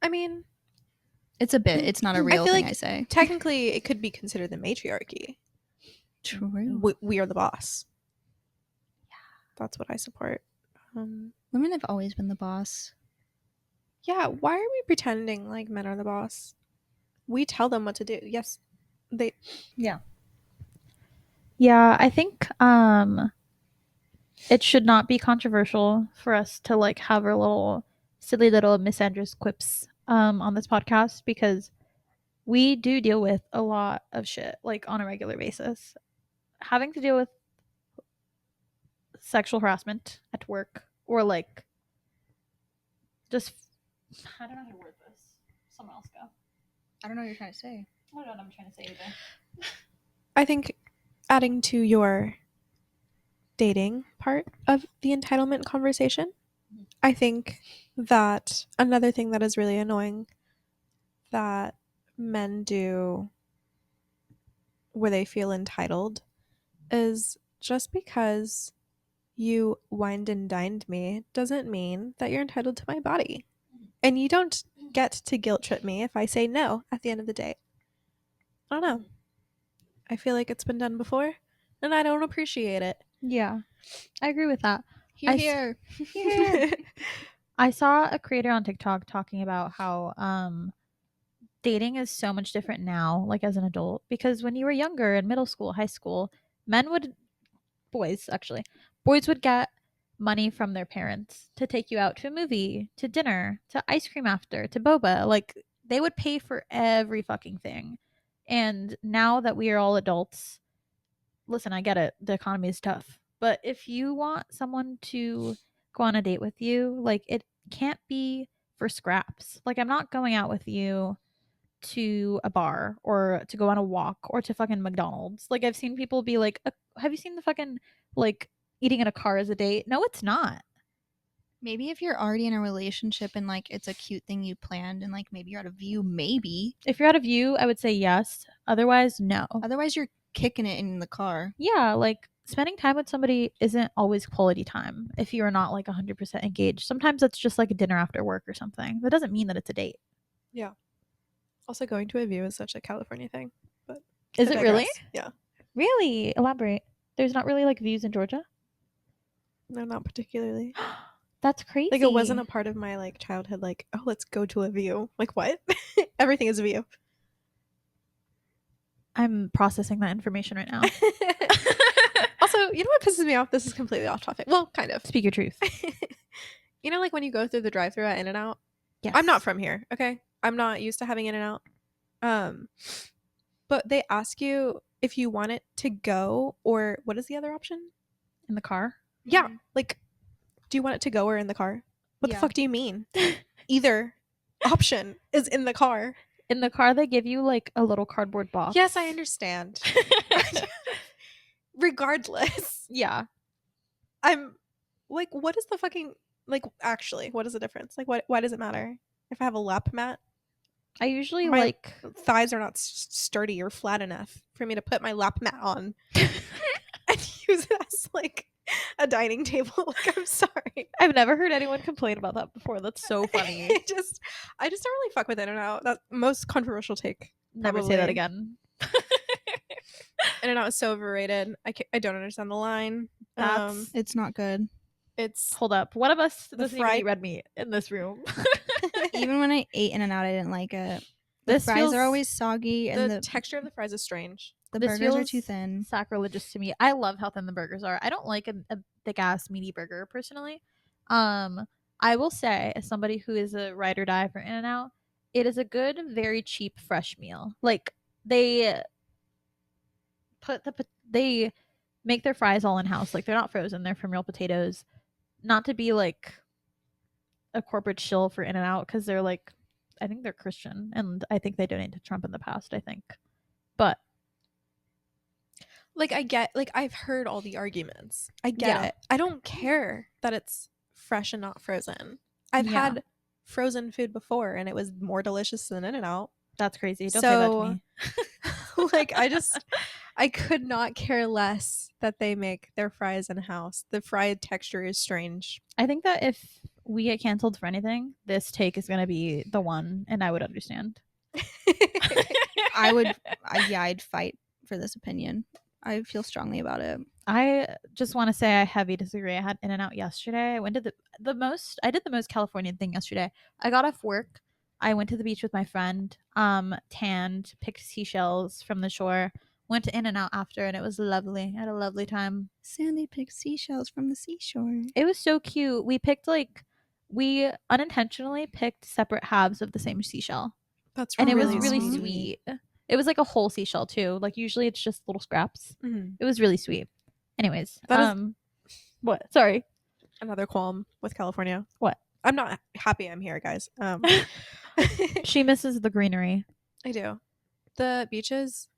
I mean, It's a bit. It's not a real feel thing like I say. technically it could be considered the matriarchy. True. We are the boss. Yeah. That's what I support. Women have always been the boss. Yeah, why are we pretending like men are the boss? We tell them what to do. Yes. Yeah, I think it should not be controversial for us to like have our little silly little misandrous quips on this podcast because we do deal with a lot of shit like on a regular basis. Having to deal with sexual harassment at work or like just I don't know how to word this. Someone else go. I don't know what you're trying to say. I don't know what I'm trying to say either. I think adding to your dating part of the entitlement conversation, I think that another thing that is really annoying that men do where they feel entitled is just because you wined and dined me doesn't mean that you're entitled to my body. And you don't get to guilt trip me if I say no at the end of the day. I don't know. I feel like it's been done before and I don't appreciate it. Yeah, I agree with that. Here. I saw a creator on TikTok talking about how dating is so much different now, like as an adult, because when you were younger in middle school, high school, boys would get money from their parents to take you out to a movie, to dinner, to ice cream after, to boba. Like they would pay for every fucking thing. And now that we are all adults, listen, I get it. The economy is tough. But if you want someone to go on a date with you, like it can't be for scraps. Like I'm not going out with you to a bar or to go on a walk or to fucking McDonald's. Like, I've seen people be like, have you seen the fucking, like, eating in a car as a date? No, it's not. Maybe if you're already in a relationship and like it's a cute thing you planned and like maybe you're out of view, maybe. If you're out of view, I would say yes. Otherwise, no. Otherwise, you're kicking it in the car. Yeah, like spending time with somebody isn't always quality time if you're not like 100% engaged. Sometimes it's just like a dinner after work or something. That doesn't mean that it's a date. Yeah. Also, going to a view is such a California thing. But Is I it really? digress. Yeah. Really? Elaborate. There's not really like views in Georgia? No, not particularly. That's crazy. Like, it wasn't a part of my like childhood. Like, oh, let's go to a view. Like, what? Everything is a view. I'm processing that information right now. Also, you know what pisses me off? This is completely off topic. Well, kind of. Speak your truth. You know, like when you go through the drive-thru at In-N-Out. Yes. I'm not from here. Okay, I'm not used to having In-N-Out. But they ask you if you want it to go or what is the other option? In the car? Yeah, like, do you want it to go or in the car? What the fuck do you mean? Either option is in the car. In the car, they give you like a little cardboard box. Yes, I understand. Regardless, Yeah. I'm like, what is the fucking, like, actually, what is the difference? Like, why does it matter if I have a lap mat? I usually My like thighs are not sturdy or flat enough for me to put my lap mat on and use it as like a dining table. Like, I'm sorry. I've never heard anyone complain about that before. That's so funny. I just don't really fuck with In-N-Out. That most controversial take. Never say that again. In-N-Out is so overrated. I don't understand the line. It's not good. It's Hold up. One of us The doesn't even fried- eat red meat in this room. Even when I ate In-N-Out, I didn't like it. The This fries feels are always soggy and the the texture of the fries is strange. this burgers are feels too thin. sacrilegious to me. I love how thin the burgers are. I don't like a thick ass meaty burger personally. I will say, as somebody who is a ride or die for In-N-Out, it is a good, very cheap, fresh meal. Like, they they make their fries all in house. Like, they're not frozen; they're from real potatoes. Not to be like a corporate shill for In-N-Out because they're like, I think they're Christian, and I think they donated to Trump in the past. I think, but Like, I get, like, I've heard all the arguments. I get Yeah. it. I don't care that it's fresh and not frozen. I've Yeah. had frozen food before and it was more delicious than In-N-Out. that's crazy. Don't say that to me. Like, I could not care less that they make their fries in house. The fried texture is strange. I think that if we get canceled for anything, this take is going to be the one, and I would understand. I'd fight for this opinion. I feel strongly about it. I just want to say I heavy disagree. I had In-N-Out yesterday. I went to I did the most Californian thing yesterday. I got off work. I went to the beach with my friend, tanned, picked seashells from the shore, went to In-N-Out after, and it was lovely. I had a lovely time. Sandy picked seashells from the seashore. It was so cute. We unintentionally picked separate halves of the same seashell. That's And it was really really sweet. sweet. It was like a whole seashell too. Like, usually it's just little scraps. Mhm. It was really sweet. Anyways, That is- what? Sorry. Another qualm with California. What? I'm not happy I'm here, guys. She misses the greenery. I do. The beaches,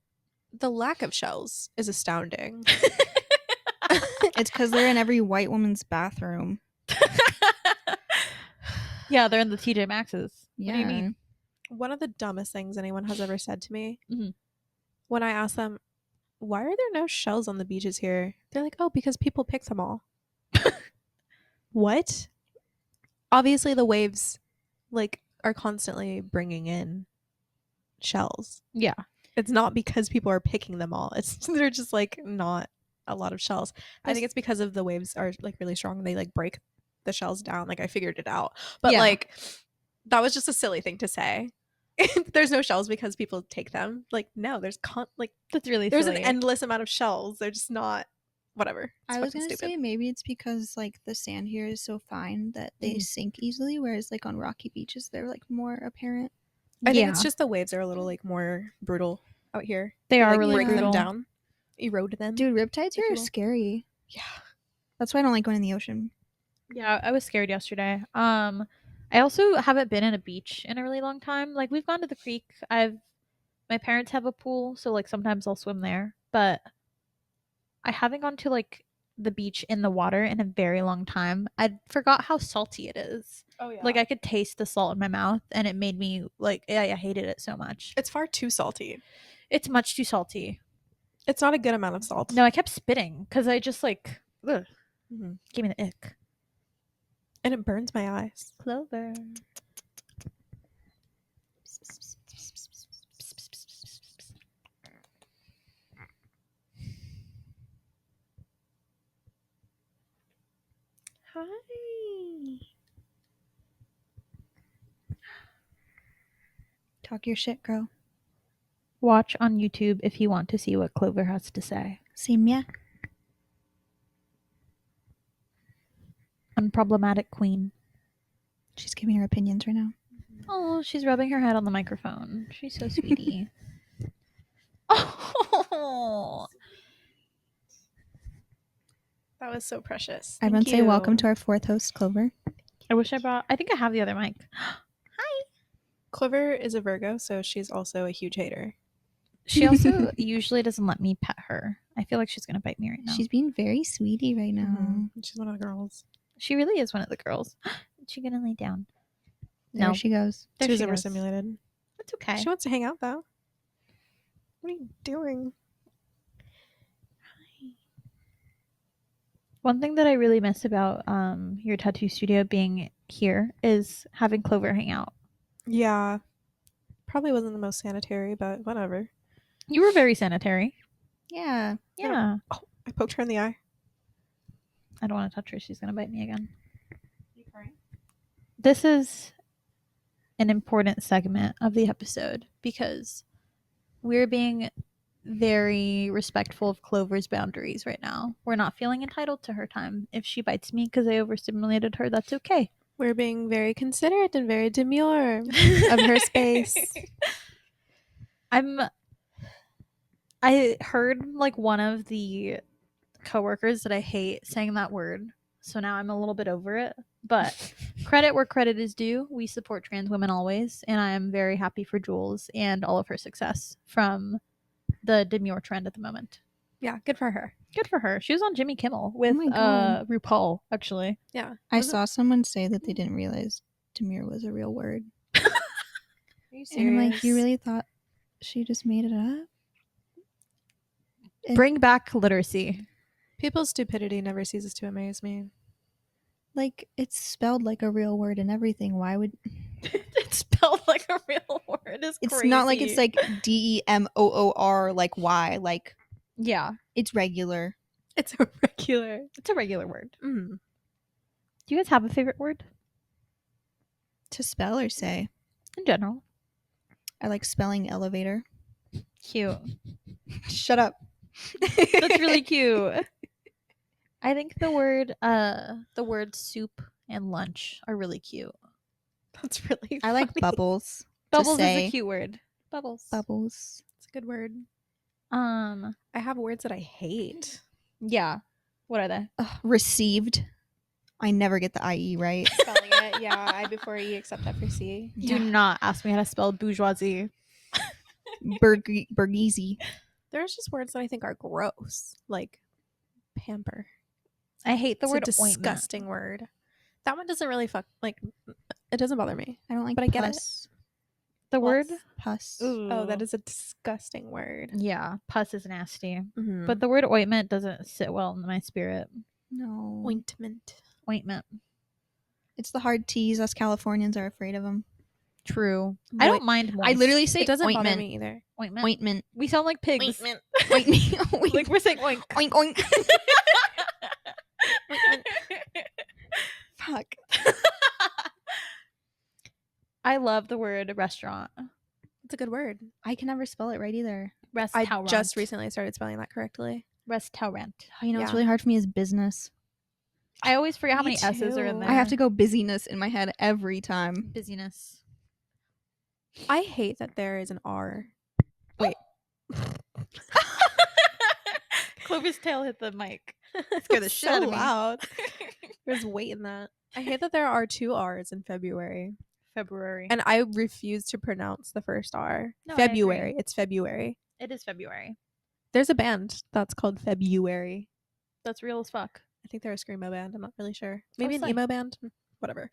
the lack of shells is astounding. It's because they're in every white woman's bathroom. Yeah, they're in the TJ Maxx's. Yeah. What do you mean? One of the dumbest things anyone has ever said to me Mhm. when I ask them, why are there no shells on the beaches here? They're like, oh, because people pick them all. What? Obviously, the waves like are constantly bringing in shells. Yeah. It's not because people are picking them all. It's they're just like not a lot of shells. I think it's because of the waves are like really strong. They like break the shells down. Like, I figured it out. But Yeah. like, that was just a silly thing to say. There's no shells because people take them. Like, no, there's That's really there's silly. an endless amount of shells. They're just not whatever. It's I was fucking gonna stupid. say maybe it's because like the sand here is so fine that they Mhm. sink easily, whereas like on rocky beaches they're like more apparent. I think Yeah. it's just the waves are a little like more brutal out here. They are like, really break brutal. them down, erode them. Dude, riptides If you here are will. scary. Yeah. That's why I don't like going in the ocean. Yeah, I was scared yesterday. I also haven't been in a beach in a really long time. Like we've gone to the creek. My parents have a pool, so like sometimes I'll swim there, but I haven't gone to like the beach in the water in a very long time. I forgot how salty it is. Oh yeah. Like I could taste the salt in my mouth and it made me like I hated it so much. It's far too salty. It's much too salty. It's not a good amount of salt. No, I kept spitting because I just like ugh, Mm-hmm. gave me the ick. And it burns my eyes. Clover. Hi. Talk your shit, girl. Watch on YouTube if you want to see what Clover has to say. Simia. Unproblematic queen. She's giving her opinions right now. Oh, she's rubbing her head on the microphone. She's so sweetie. Oh, That was so precious. Everyone Thank say you. welcome to our fourth host, Clover. I wish I brought. I think I have the other mic. Clover is a Virgo, so she's also a huge hater. She also usually doesn't let me pet her. I feel like she's gonna bite me right now. She's being very sweetie right now. Mm-hmm. She's one of the girls. She really is one of the girls. Is she gonna lay down? There No. she goes. There She was she goes. overstimulated. It's okay. She wants to hang out though. What are you doing? One thing that I really miss about your tattoo studio being here is having Clover hang out. Yeah. Probably wasn't the most sanitary, but whatever. You were very sanitary. Yeah. Yeah. Oh, I poked her in the eye. I don't want to touch her. She's gonna bite me again. This is an important segment of the episode because we're being very respectful of Clover's boundaries right now. We're not feeling entitled to her time. If she bites me because I overstimulated her, that's okay. We're being very considerate and very demure of her space. I heard like one of the coworkers that I hate saying that word, so now I'm a little bit over it. But credit where credit is due. We support trans women always, and I am very happy for Jules and all of her success from the demure trend at the moment. Yeah, good for her. Good for her. She was on Jimmy Kimmel with my God. RuPaul, actually. Yeah. I saw someone say that they didn't realize demure was a real word. Are you serious? And I'm like, you really thought she just made it up? Bring back literacy. People's stupidity never ceases to amaze me. Like, it's spelled like a real word and everything. Why would... It's spelled like a real word. It's not like it's like DEMOOR, like Y. Like, yeah, It's regular. it's a regular word. Mm. Do you guys have a favorite word to spell or say. in general? I like spelling elevator. Cute. Shut up. That's really cute. I think the word soup and lunch are really cute. That's really I like funny. bubbles. Bubbles is say. a cute word. Bubbles. Bubbles. It's a good word. I have words that I hate. Yeah. What are they? Received. I never get the IE right. Spelling it, yeah. I before E except after C. Do not ask me how to spell bourgeoisie. Burgeezy. There's just words that I think are gross, like pamper. I hate the It's word a disgusting word. That one doesn't really it doesn't bother me. I don't like But I get it. pus. The word? Pus. Ooh. Oh, that is a disgusting word. Yeah, pus is nasty. Mm-hmm. But the word ointment doesn't sit well in my spirit. No. ointment. Ointment. It's the hard T's. Us Californians are afraid of them. True. I don't mind moist. I literally say It doesn't bother ointment. me either. ointment. Ointment. We sound like pigs. Ointment. Ointment. Like we're saying oink. Oink oink. Fuck. I love the word restaurant. It's a good word. I can never spell it right either. Restaurant. I just recently started spelling that correctly. Restaurant. Oh, you know, it's Yeah. really hard for me is business. I always forget how Me many S's are in too. there. I have to go busyness in my head every time. Busyness. I hate that there is an R. Wait. Clover's tail hit the mic. Scared the shit out of me. loud. There's weight in that. I hate that there are 2 R's in February. February. And I refuse to pronounce the first R. No, I February. agree. It's February. It is February. There's a band that's called February. That's real as fuck. I think they're a screamo band. I'm not really sure. Maybe an slay. emo band. Whatever.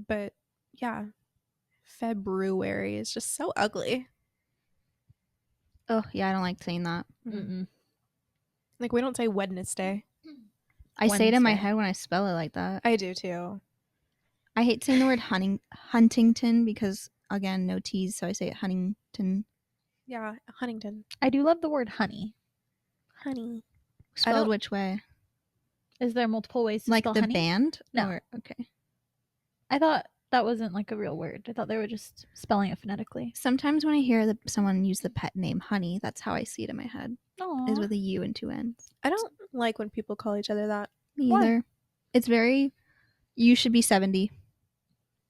But yeah, February is just so ugly. Oh, yeah, I don't like saying that. Mm-mm. Like, we don't say Wednesday. I say it in my Wednesday. head when I spell it like that. I do too. I hate saying the word Huntington because, again, no T's, so I say it Huntington. Yeah, Huntington. I do love the word honey. Honey. Spelled which way? Is there multiple ways to Like spell the honey? band? No. Or, okay. I thought that wasn't like a real word. I thought they were just spelling it phonetically. Sometimes when I hear someone use the pet name Honey, that's how I see it in my head. Aww. Is with a U and 2 N's. I don't like when people call each other that. Me Why? either. It's very, you should be 70.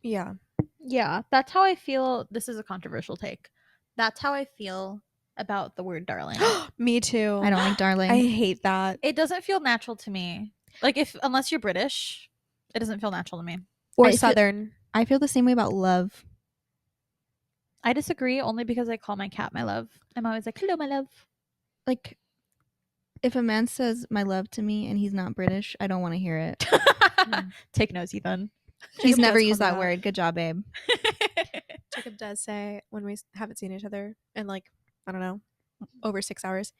Yeah. Yeah, that's how I feel. This is a controversial take. That's how I feel about the word darling. Me too. I don't like darling. I hate that. It doesn't feel natural to me. Like, unless you're British, it doesn't feel natural to me. Or I feel- Southern. I feel the same way about love. I disagree only because I call my cat my love. I'm always like, hello, my love. Like, if a man says my love to me and he's not British, I don't want to hear it. Take notes, Ethan. He's Jacob never does used call me that word. Good job, babe. Jacob does say when we haven't seen each other in, like, I don't know, over 6 hours.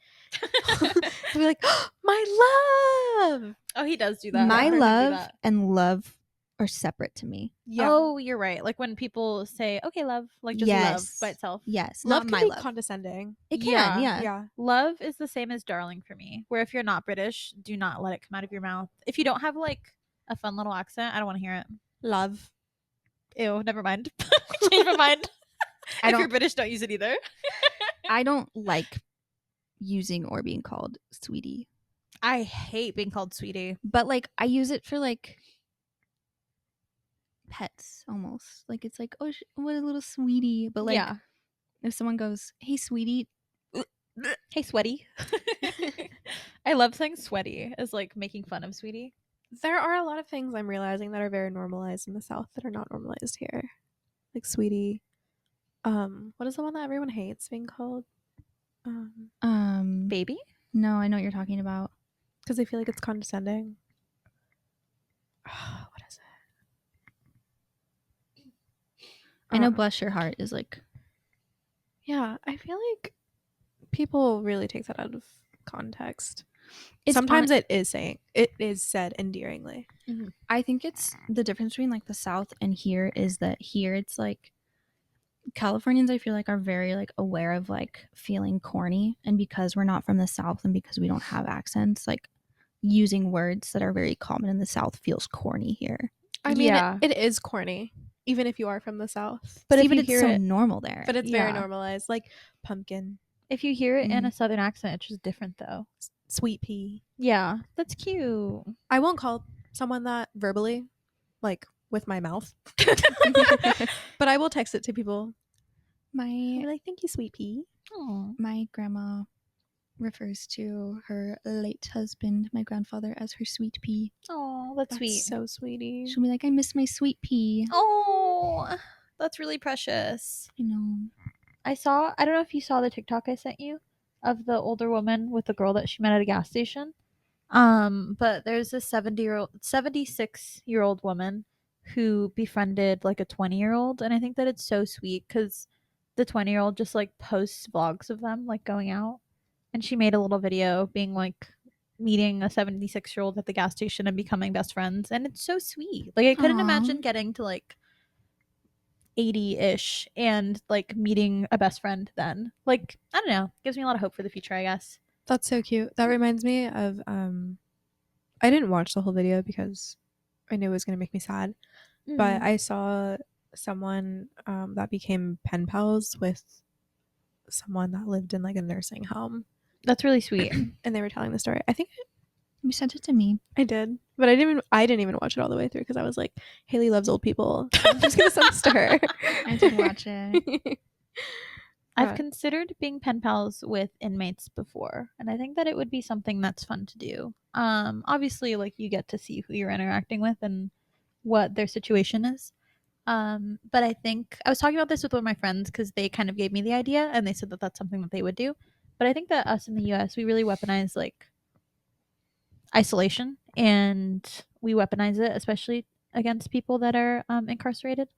He'll be like, oh, my love. Oh, he does do that. My I've heard him do love that. and love are separate to me. Yeah. Oh, you're right. Like when people say, okay, love, like just love Yes. by itself. Yes, Love not can my be love. condescending. It Yeah, can, yeah. Yeah. Love is the same as darling for me. Where if you're not British, do not let it come out of your mouth. If you don't have like a fun little accent, I don't want to hear it. Love. Ew, never mind. Change my mind. I If you're don't- British, don't use it either. I don't like using or being called sweetie. I hate being called sweetie. But like I use it for like pets almost. Like it's like, oh, what a little sweetie. But like yeah. if someone goes, hey, sweetie, Hey, sweaty. I love saying sweaty as like making fun of sweetie. There are a lot of things I'm realizing that are very normalized in the South that are not normalized here. Like sweetie. What is the one that everyone hates being called? Baby? No, I know what you're talking about. Because they feel like it's condescending. What is it? I know bless your heart is like, Yeah, I feel like people really take that out of context. It's Sometimes it is said endearingly. I think it's the difference between like the South and here is that here it's like Californians I feel like are very like aware of like feeling corny, and because we're not from the South and because we don't have accents, like using words that are very common in the South feels corny here. I mean, Yeah. it is corny, even if you are from the South. But if even you it's hear so it- normal there. But it's very Yeah. normalized, like pumpkin, If you hear it in Mhm. a southern accent, it's just different though. sweet pea. Yeah, that's cute. I won't call someone that verbally, like with my mouth, but I will text it to people. I'll be my like, "Thank you, sweet pea." Oh, my grandma refers to her late husband, my grandfather, as her sweet pea. oh, that's That's sweet. so sweetie. She'll be like, I miss my sweet pea. Oh, that's really precious. You know. I don't know if you saw the TikTok I sent you of the older woman with the girl that she met at a gas station. But there's a 76-year-old woman who befriended like a 20-year-old, and I think that it's so sweet because the 20-year-old just like posts vlogs of them like going out, and she made a little video being like meeting a 76-year-old at the gas station and becoming best friends, and it's so sweet. Like I couldn't Aw. imagine getting to like 80-ish and like meeting a best friend then. Like I don't know, gives me a lot of hope for the future, I guess. That's so cute. That reminds me of I didn't watch the whole video because I knew it was gonna make me sad. But I saw someone that became pen pals with someone that lived in like a nursing home, That's really sweet. and they were telling the story. I think You sent it to me. I did, but I didn't even watch it all the way through because I was like, Haley loves old people. So I'm just gonna send this to her. I did watch it. I've What? considered being pen pals with inmates before, and I think that it would be something that's fun to do. Obviously, like you get to see who you're interacting with and what their situation is. But I think I was talking about this with one of my friends because they kind of gave me the idea and they said that that's something that they would do. But I think that us in the U.S. we really weaponize like isolation, and we weaponize it especially against people that are incarcerated.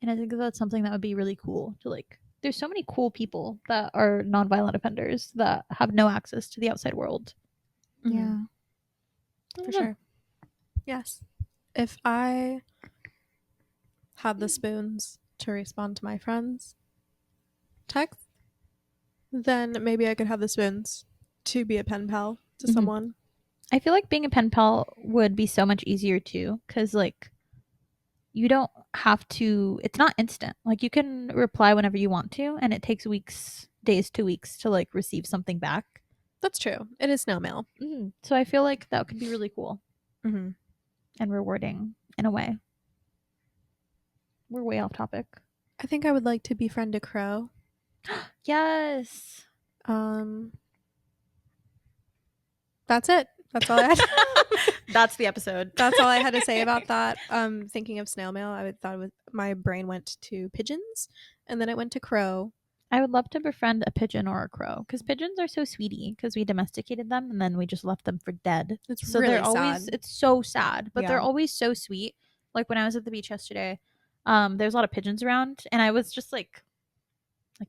And I think that that's something that would be really cool to like. There's so many cool people that are nonviolent offenders that have no access to the outside world. Yeah. For sure. Yes. If I had the spoons to respond to my friends' text, then maybe I could have the spoons to be a pen pal to someone. I feel like being a pen pal would be so much easier too, because like you don't have to. It's not instant. Like you can reply whenever you want to, and it takes weeks, days to weeks to like receive something back. That's true. It is snail mail. So I feel like that could be really cool Mm-hmm. and rewarding in a way. We're way off topic. I think I would like to befriend a crow. Yes. That's it. That's all I had. That's the episode. That's all I had to say about that. Thinking of snail mail, I thought it was, my brain went to pigeons, and then it went to crow. I would love to befriend a pigeon or a crow because pigeons are so sweetie because we domesticated them and then we just left them for dead. It's So really they're always, sad. it's so sad, but Yeah. they're always so sweet. Like when I was at the beach yesterday, there's a lot of pigeons around and I was just like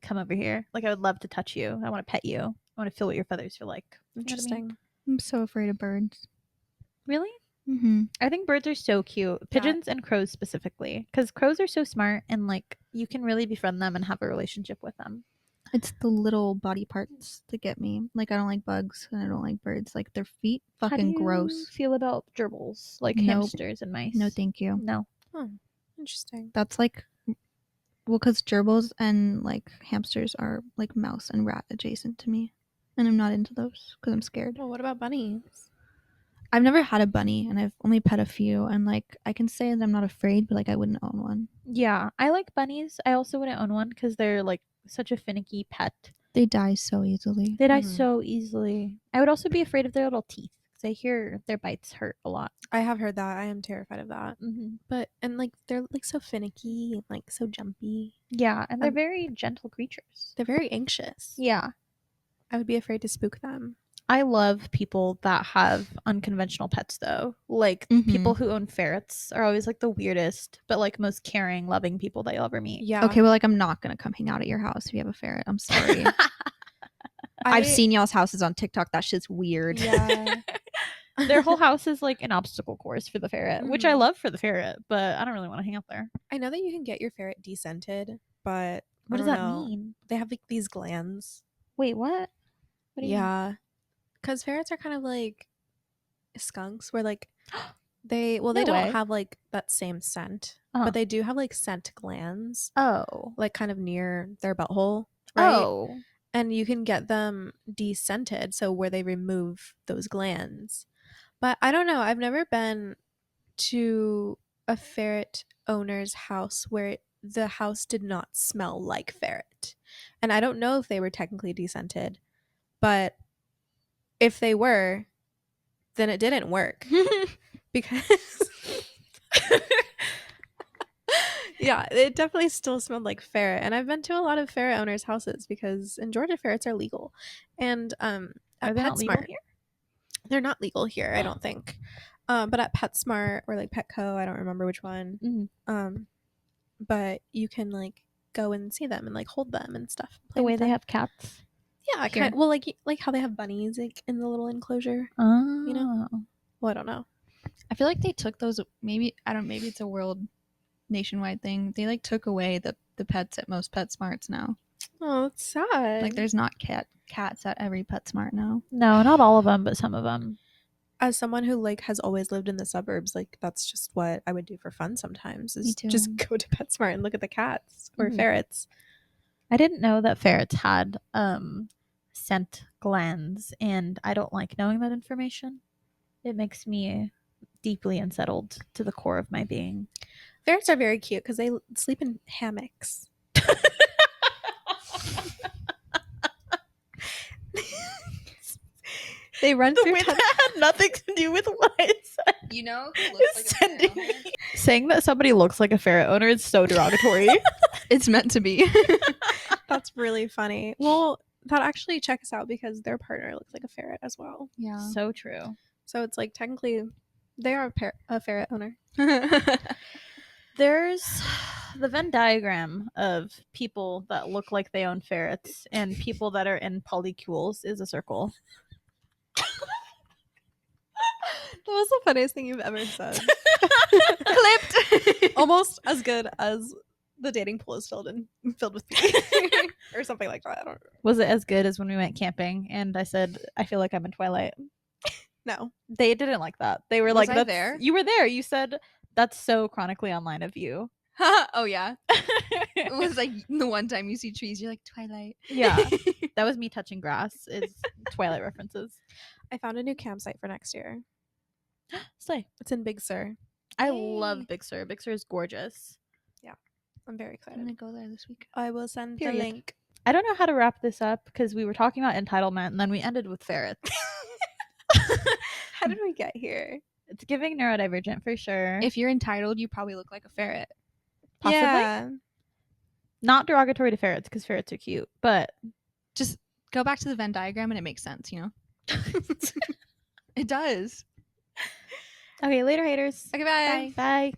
come over here. Like I would love to touch you. I want to pet you. I want to feel what your feathers feel like. You know what I mean? Interesting. I'm so afraid of birds. Really? Mm-hmm. I think birds are so cute. Pigeons and crows specifically. Because crows are so smart and like you can really befriend them and have a relationship with them. It's the little body parts that get me. Like I don't like bugs and I don't like birds. Like their feet, fucking How do you gross. feel about gerbils? Like Nope. hamsters and mice? No, thank you. No. Oh, interesting. That's like, well, because gerbils and like hamsters are like mouse and rat adjacent to me, and I'm not into those because I'm scared. Well, what about bunnies? I've never had a bunny, and I've only pet a few, and like I can say that I'm not afraid, but like I wouldn't own one. Yeah, I like bunnies. I also wouldn't own one because they're like such a finicky pet. They die so easily. They die Mhm. so easily. I would also be afraid of their little teeth because I hear their bites hurt a lot. I have heard that. I am terrified of that. Mm-hmm. But and like they're like so finicky and like so jumpy. Yeah, and they're very gentle creatures. They're very anxious. Yeah. I would be afraid to spook them. I love people that have unconventional pets though. Like Mhm. people who own ferrets are always like the weirdest, but like most caring, loving people that you'll ever meet. Yeah. Okay, well, like I'm not gonna come hang out at your house if you have a ferret. I'm sorry. I've seen y'all's houses on TikTok. That shit's weird. Yeah. Their whole house is like an obstacle course for the ferret, which I Mhm. love for the ferret, but I don't really want to hang out there. I know that you can get your ferret descented, but What I does don't that know. mean? They have like these glands. Wait, what? What do you mean? Yeah. Because ferrets are kind of like skunks where like they No don't way. have like that same scent, Uh-huh. but they do have like scent glands Oh. like kind of near their butthole, right? Oh. And you can get them descented, so where they remove those glands. But I don't know, I've never been to a ferret owner's house where the house did not smell like ferret. And I don't know if they were technically descented, but if they were, then it didn't work. Because yeah, it definitely still smelled like ferret. And I've been to a lot of ferret owners' houses because in Georgia ferrets are legal. And Are at they not legal PetSmart, here? they're not legal here, I don't think. But at PetSmart or like Petco, I don't remember which one. Mhm. But you can like go and see them and like hold them and stuff. The way they have cats. Yeah, here. well, like how they have bunnies like in the little enclosure. Oh. You know? Well, I don't know. I feel like they took those. Maybe it's a world nationwide thing. They like took away the pets at most PetSmarts now. Oh, that's sad. Like there's not cats at every PetSmart now. No, not all of them, but some of them. As someone who like has always lived in the suburbs, like that's just what I would do for fun sometimes Me is too. just go to PetSmart and look at the cats or Mhm. ferrets. I didn't know that ferrets had scent glands, and I don't like knowing that information. It makes me deeply unsettled to the core of my being. Ferrets are very cute because they sleep in hammocks. They run The through way that had nothing to do with what I said. You know who Is looks like a sending ferret owner? me. Saying that somebody looks like a ferret owner is so derogatory. It's meant to be. That's really funny. Well, that actually checks out because their partner looks like a ferret as well. Yeah. So true. So it's like technically they are a ferret owner. There's the Venn diagram of people that look like they own ferrets and people that are in polycules is a circle. That was the funniest thing you've ever said. Clipped. Almost as good as the dating pool is filled with pee. Or something like that. I don't know. Was it as good as when we went camping and I said, I feel like I'm in Twilight? No. They didn't like that. They were Was like, I "That's there? You were there. You said that's so chronically online of you." Oh yeah. It was like the one time you see trees, you're like Twilight. Yeah. That was me touching grass. Is Twilight references. I found a new campsite for next year. Slay. It's in Big Sur. I Yay. love Big Sur. Big Sur is gorgeous. I'm very I'm gonna excited. go there this week. I will send Period. the link. I don't know how to wrap this up because we were talking about entitlement and then we ended with ferrets. How did we get here? It's giving neurodivergent for sure. If you're entitled, you probably look like a ferret. Possibly. Yeah. Not derogatory to ferrets because ferrets are cute, but Just go back to the Venn diagram and it makes sense, you know? It does. okay, later haters. Okay, bye. Bye.